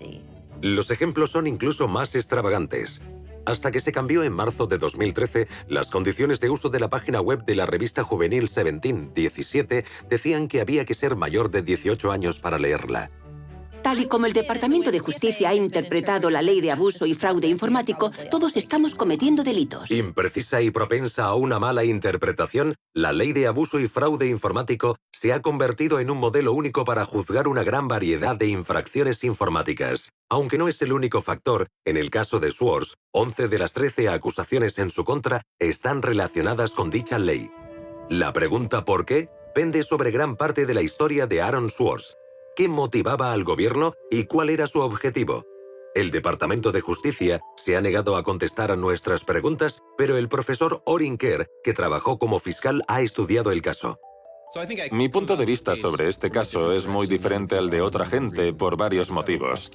Los ejemplos son incluso más extravagantes. Hasta que se cambió en marzo de 2013, las condiciones de uso de la página web de la revista juvenil 17 decían que había que ser mayor de 18 años para leerla. Tal y como el Departamento de Justicia ha interpretado la ley de abuso y fraude informático, todos estamos cometiendo delitos. Imprecisa y propensa a una mala interpretación, la ley de abuso y fraude informático se ha convertido en un modelo único para juzgar una gran variedad de infracciones informáticas. Aunque no es el único factor, en el caso de Swords, 11 de las 13 acusaciones en su contra están relacionadas con dicha ley. La pregunta ¿por qué? Pende sobre gran parte de la historia de Aaron Swords. ¿Qué motivaba al gobierno y cuál era su objetivo? El Departamento de Justicia se ha negado a contestar a nuestras preguntas, pero el profesor Orin Kerr, que trabajó como fiscal, ha estudiado el caso. Mi punto de vista sobre este caso es muy diferente al de otra gente por varios motivos.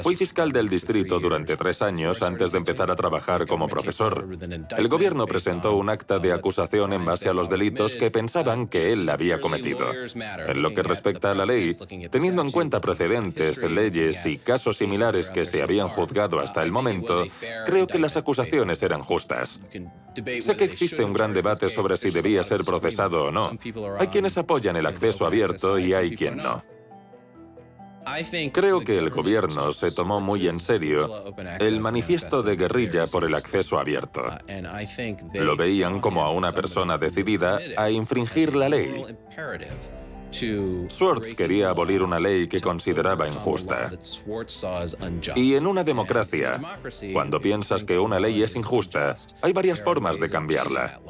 Fui fiscal del distrito durante 3 años antes de empezar a trabajar como profesor. El gobierno presentó un acta de acusación en base a los delitos que pensaban que él había cometido. En lo que respecta a la ley, teniendo en cuenta precedentes, leyes y casos similares que se habían juzgado hasta el momento, creo que las acusaciones eran justas. Sé que existe un gran debate sobre si debía ser procesado o no. Hay quienes apoyan el acceso abierto y hay quien no. Creo que el gobierno se tomó muy en serio el manifiesto de guerrilla por el acceso abierto. Lo veían como a una persona decidida a infringir la ley. Swords quería abolir una ley que consideraba injusta. Y en una democracia, cuando piensas que una ley es injusta, hay varias formas de cambiarla.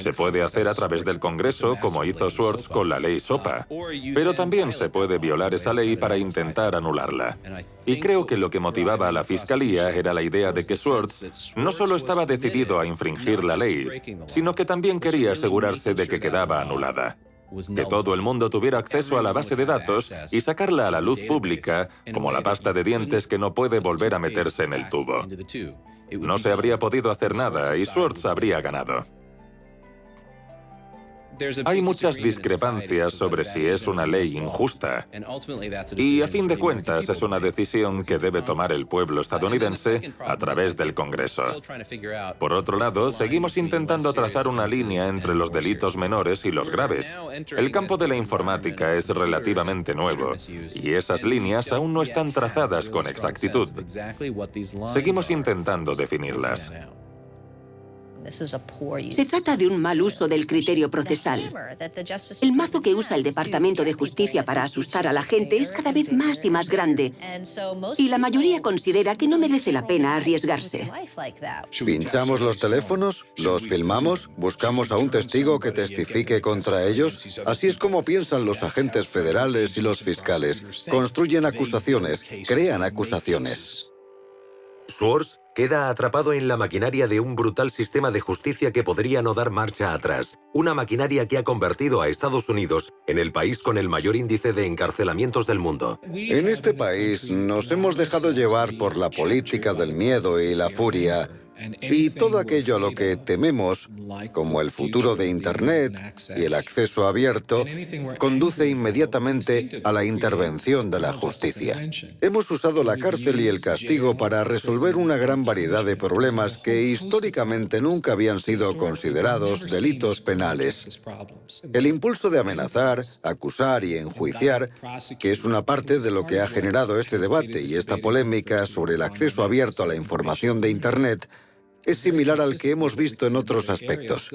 Se puede hacer a través del Congreso, como hizo Swords con la ley SOPA, pero también se puede violar esa ley para intentar anularla. Y creo que lo que motivaba a la Fiscalía era la idea de que Swords no solo estaba decidido a infringir la ley, sino que también quería asegurarse de que quedaba anulada. Que todo el mundo tuviera acceso a la base de datos y sacarla a la luz pública, como la pasta de dientes que no puede volver a meterse en el tubo. No se habría podido hacer nada y Swords habría ganado. Hay muchas discrepancias sobre si es una ley injusta. Y a fin de cuentas es una decisión que debe tomar el pueblo estadounidense a través del Congreso. Por otro lado, seguimos intentando trazar una línea entre los delitos menores y los graves. El campo de la informática es relativamente nuevo y esas líneas aún no están trazadas con exactitud. Seguimos intentando definirlas. Se trata de un mal uso del criterio procesal. El mazo que usa el Departamento de Justicia para asustar a la gente es cada vez más y más grande. Y la mayoría considera que no merece la pena arriesgarse. Pinchamos los teléfonos, los filmamos, buscamos a un testigo que testifique contra ellos. Así es como piensan los agentes federales y los fiscales. Construyen acusaciones, crean acusaciones. Schwartz queda atrapado en la maquinaria de un brutal sistema de justicia que podría no dar marcha atrás. Una maquinaria que ha convertido a Estados Unidos en el país con el mayor índice de encarcelamientos del mundo. En este país nos hemos dejado llevar por la política del miedo y la furia. Y todo aquello a lo que tememos, como el futuro de Internet y el acceso abierto, conduce inmediatamente a la intervención de la justicia. Hemos usado la cárcel y el castigo para resolver una gran variedad de problemas que históricamente nunca habían sido considerados delitos penales. El impulso de amenazar, acusar y enjuiciar, que es una parte de lo que ha generado este debate y esta polémica sobre el acceso abierto a la información de Internet, es similar al que hemos visto en otros aspectos.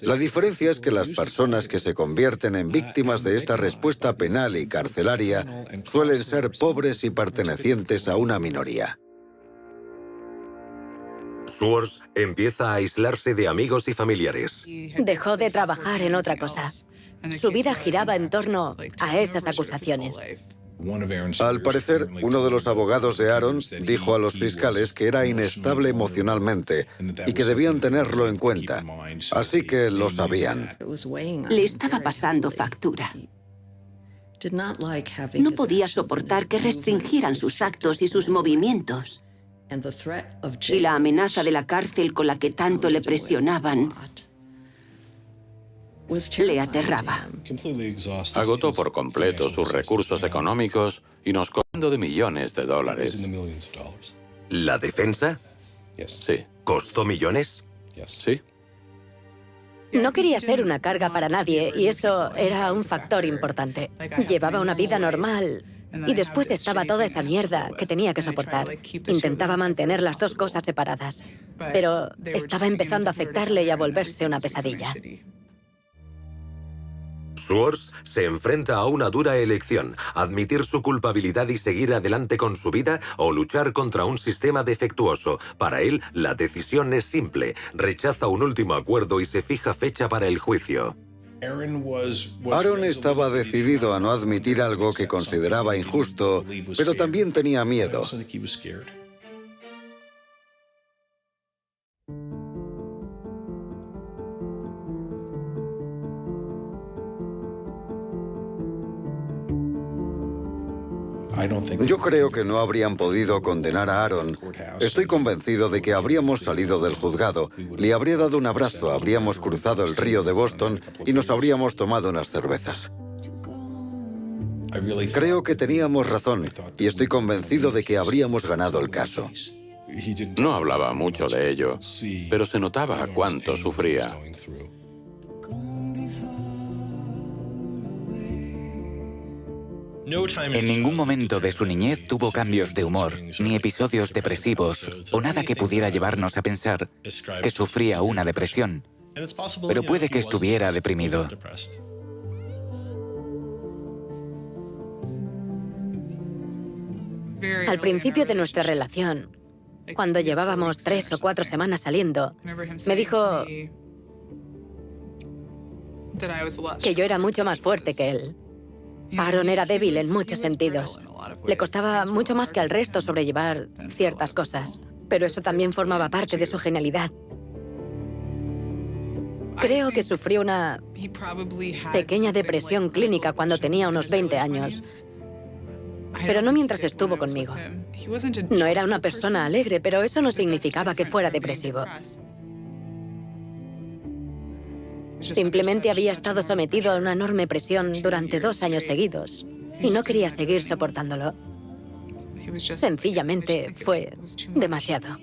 La diferencia es que las personas que se convierten en víctimas de esta respuesta penal y carcelaria suelen ser pobres y pertenecientes a una minoría. Schwartz empieza a aislarse de amigos y familiares. Dejó de trabajar en otra cosa. Su vida giraba en torno a esas acusaciones. Al parecer, uno de los abogados de Aaron dijo a los fiscales que era inestable emocionalmente y que debían tenerlo en cuenta. Así que lo sabían. Le estaba pasando factura. No podía soportar que restringieran sus actos y sus movimientos. Y la amenaza de la cárcel con la que tanto le presionaban le aterraba. Agotó por completo sus recursos económicos y nos cobrando de millones de dólares. ¿La defensa? Sí. ¿Costó millones? Sí. No quería ser una carga para nadie y eso era un factor importante. Llevaba una vida normal y después estaba toda esa mierda que tenía que soportar. Intentaba mantener las dos cosas separadas, pero estaba empezando a afectarle y a volverse una pesadilla. Schwartz se enfrenta a una dura elección: admitir su culpabilidad y seguir adelante con su vida o luchar contra un sistema defectuoso. Para él, la decisión es simple: rechaza un último acuerdo y se fija fecha para el juicio. Aaron estaba decidido a no admitir algo que consideraba injusto, pero también tenía miedo. Yo creo que no habrían podido condenar a Aaron. Estoy convencido de que habríamos salido del juzgado, le habría dado un abrazo, habríamos cruzado el río de Boston y nos habríamos tomado unas cervezas. Creo que teníamos razón y estoy convencido de que habríamos ganado el caso. No hablaba mucho de ello, pero se notaba cuánto sufría. En ningún momento de su niñez tuvo cambios de humor, ni episodios depresivos, o nada que pudiera llevarnos a pensar que sufría una depresión. Pero puede que estuviera deprimido. Al principio de nuestra relación, cuando llevábamos 3 o 4 semanas saliendo, me dijo que yo era mucho más fuerte que él. Aaron era débil en muchos sentidos. Le costaba mucho más que al resto sobrellevar ciertas cosas, pero eso también formaba parte de su genialidad. Creo que sufrió una pequeña depresión clínica cuando tenía unos 20 años, pero no mientras estuvo conmigo. No era una persona alegre, pero eso no significaba que fuera depresivo. Simplemente había estado sometido a una enorme presión durante 2 años seguidos y no quería seguir soportándolo. Sencillamente fue demasiado.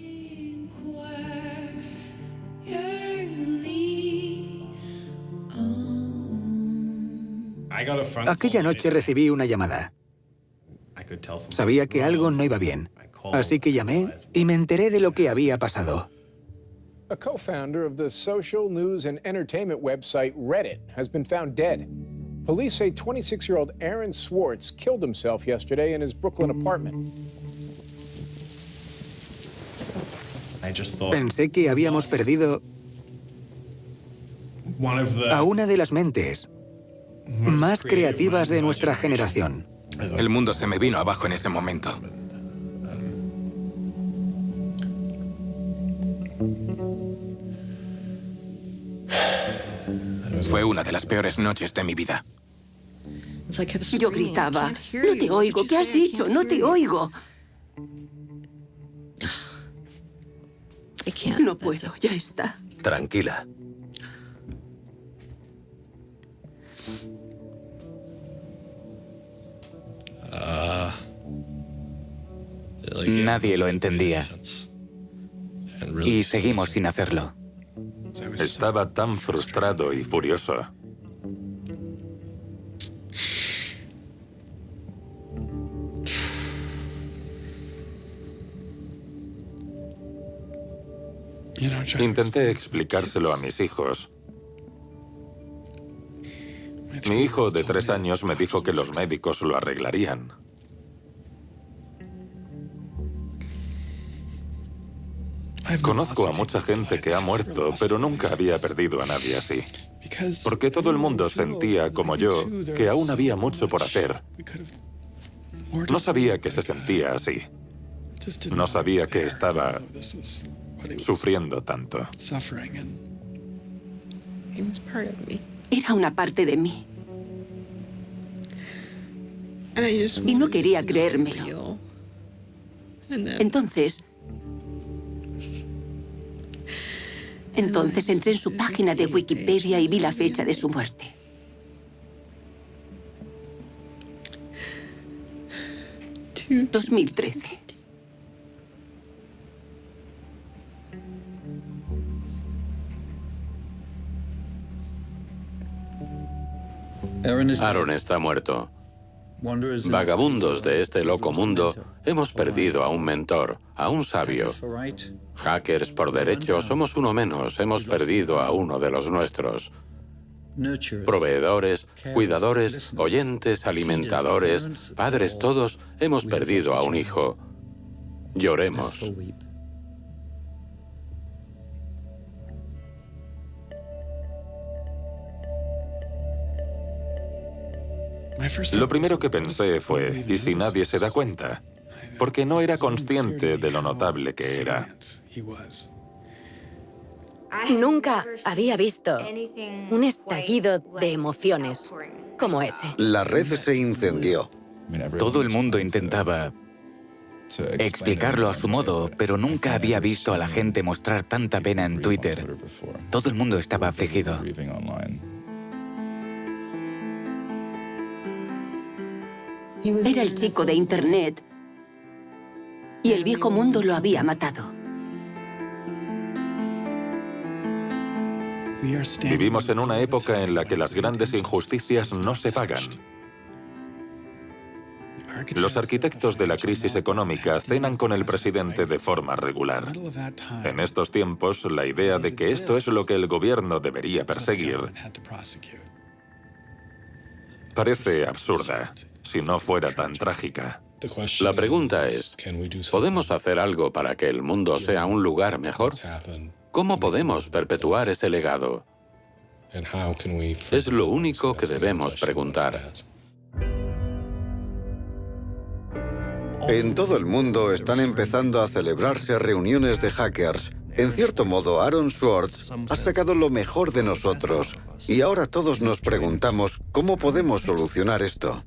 Aquella noche recibí una llamada. Sabía que algo no iba bien, así que llamé y me enteré de lo que había pasado. A co-founder of the social news and entertainment website Reddit has been found dead. Police say 26-year-old Aaron Swartz killed himself yesterday in his Brooklyn apartment. Pensé que habíamos perdido a una de las mentes más creativas de nuestra generación. El mundo se me vino abajo en ese momento. Fue una de las peores noches de mi vida. Yo gritaba, no te oigo, ¿qué has dicho? No te oigo. No puedo, ya está. Tranquila. Nadie lo entendía. Y seguimos sin hacerlo. Estaba tan frustrado y furioso. Intenté explicárselo a mis hijos. Mi hijo de 3 años me dijo que los médicos lo arreglarían. Conozco a mucha gente que ha muerto, pero nunca había perdido a nadie así. Porque todo el mundo sentía, como yo, que aún había mucho por hacer. No sabía que se sentía así. No sabía que estaba sufriendo tanto. Era una parte de mí. Y no quería creérmelo. Entonces entré en su página de Wikipedia y vi la fecha de su muerte. ...2013. Aaron está muerto. Vagabundos de este loco mundo, hemos perdido a un mentor, a un sabio. Hackers por derecho, somos uno menos, hemos perdido a uno de los nuestros. Proveedores, cuidadores, oyentes, alimentadores, padres, todos, hemos perdido a un hijo. Lloremos. Lo primero que pensé fue, ¿y si nadie se da cuenta? Porque no era consciente de lo notable que era. Nunca había visto un estallido de emociones como ese. La red se incendió. Todo el mundo intentaba explicarlo a su modo, pero nunca había visto a la gente mostrar tanta pena en Twitter. Todo el mundo estaba afligido. Era el chico de Internet y el viejo mundo lo había matado. Vivimos en una época en la que las grandes injusticias no se pagan. Los arquitectos de la crisis económica cenan con el presidente de forma regular. En estos tiempos, la idea de que esto es lo que el gobierno debería perseguir parece absurda, si no fuera tan trágica. La pregunta es, ¿podemos hacer algo para que el mundo sea un lugar mejor? ¿Cómo podemos perpetuar ese legado? Es lo único que debemos preguntar. En todo el mundo están empezando a celebrarse reuniones de hackers. En cierto modo, Aaron Swartz ha sacado lo mejor de nosotros. Y ahora todos nos preguntamos, ¿cómo podemos solucionar esto?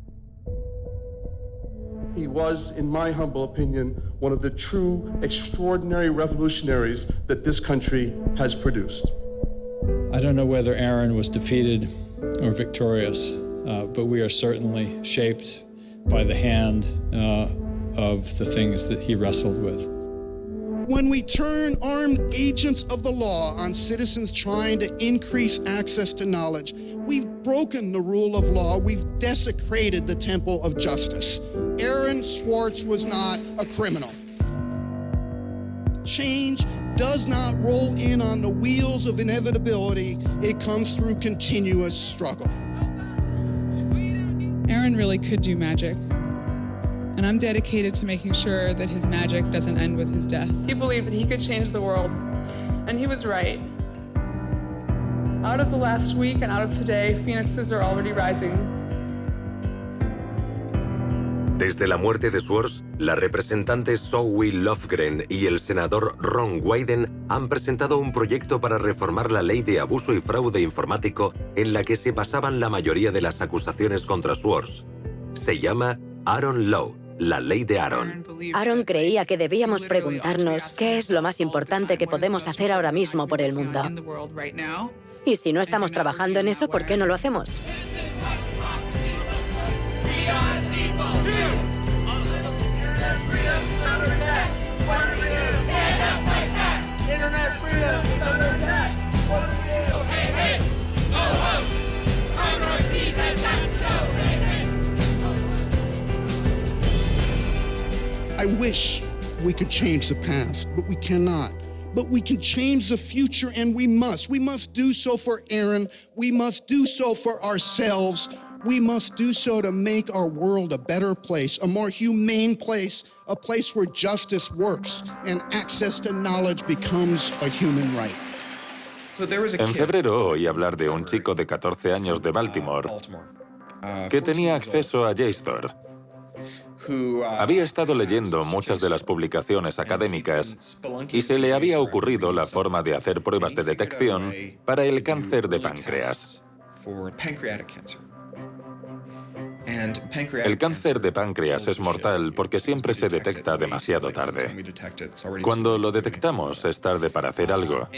He was, in my humble opinion, one of the true extraordinary revolutionaries that this country has produced. I don't know whether Aaron was defeated or victorious, but we are certainly shaped by the hand of the things that he wrestled with. When we turn armed agents of the law on citizens trying to increase access to knowledge, we've broken the rule of law, we've desecrated the temple of justice. Aaron Swartz was not a criminal. Change does not roll in on the wheels of inevitability. It comes through continuous struggle. Aaron really could do magic. And I'm dedicated to making sure that his magic doesn't end with his death. He believed that he could change the world, and he was right. Out of the last week and out of today, phoenixes are already rising. Desde la muerte de Swords, la representante Zoe Lofgren y el senador Ron Wyden han presentado un proyecto para reformar la ley de abuso y fraude informático en la que se basaban la mayoría de las acusaciones contra Swords. Se llama Aaron Law, la ley de Aaron. Aaron creía que debíamos preguntarnos qué es lo más importante que podemos hacer ahora mismo por el mundo. Y si no estamos trabajando en eso, ¿por qué no lo hacemos? I wish we could change the past, but we cannot. But we can change the future, and we must. We must do so for Aaron. We must do so for ourselves. We must do so to make our world a better place, a more humane place, a place where justice works and access to knowledge becomes a human right. En febrero oí hablar de un chico de 14 años de Baltimore que tenía acceso a JSTOR. Había estado leyendo muchas de las publicaciones académicas y se le había ocurrido la forma de hacer pruebas de detección para el cáncer de páncreas. El cáncer de páncreas es mortal porque siempre se detecta demasiado tarde. Cuando lo detectamos es tarde para hacer algo.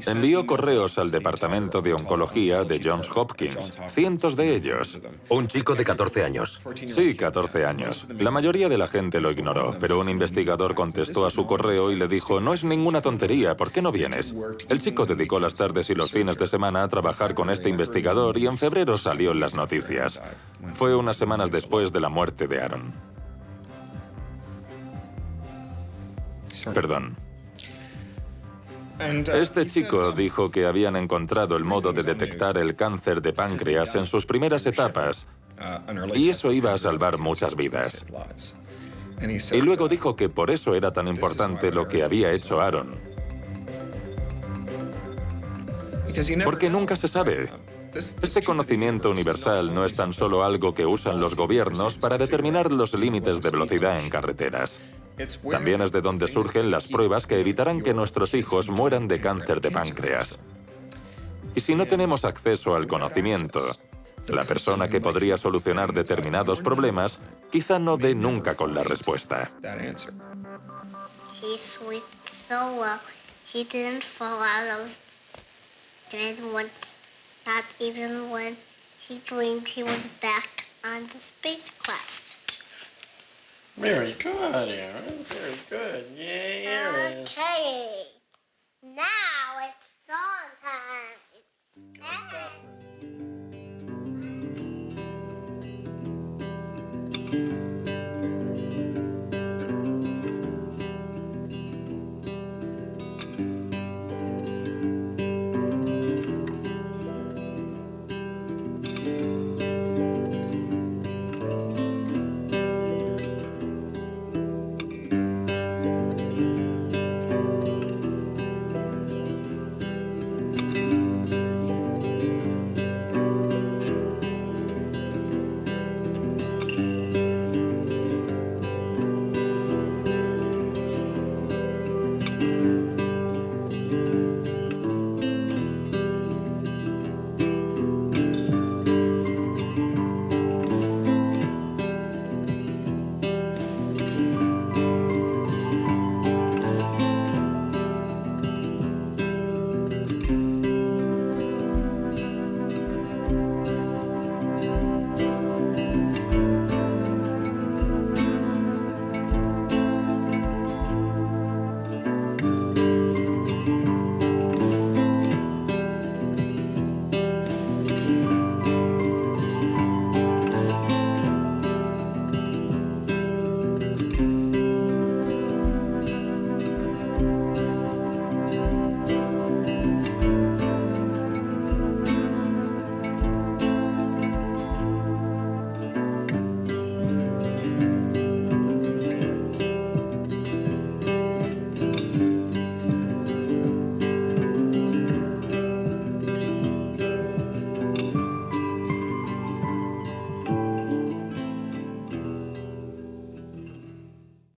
Envió correos al Departamento de Oncología de Johns Hopkins, cientos de ellos. Un chico de 14 años. Sí, 14 años. La mayoría de la gente lo ignoró, pero un investigador contestó a su correo y le dijo, no es ninguna tontería, ¿por qué no vienes? El chico dedicó las tardes y los fines de semana a trabajar con este investigador y en febrero salió en las noticias. Fue unas semanas después de la muerte de Aaron. Perdón. Este chico dijo que habían encontrado el modo de detectar el cáncer de páncreas en sus primeras etapas y eso iba a salvar muchas vidas. Y luego dijo que por eso era tan importante lo que había hecho Aaron. Porque nunca se sabe. Este conocimiento universal no es tan solo algo que usan los gobiernos para determinar los límites de velocidad en carreteras. También es de donde surgen las pruebas que evitarán que nuestros hijos mueran de cáncer de páncreas. Y si no tenemos acceso al conocimiento, la persona que podría solucionar determinados problemas quizá no dé nunca con la respuesta. He slept so well, he didn't fall out of bed once, not even when he dreamed he was back on the spacecraft. Very good, Aaron. Very good. Yay, Aaron. Okay, now it's song time.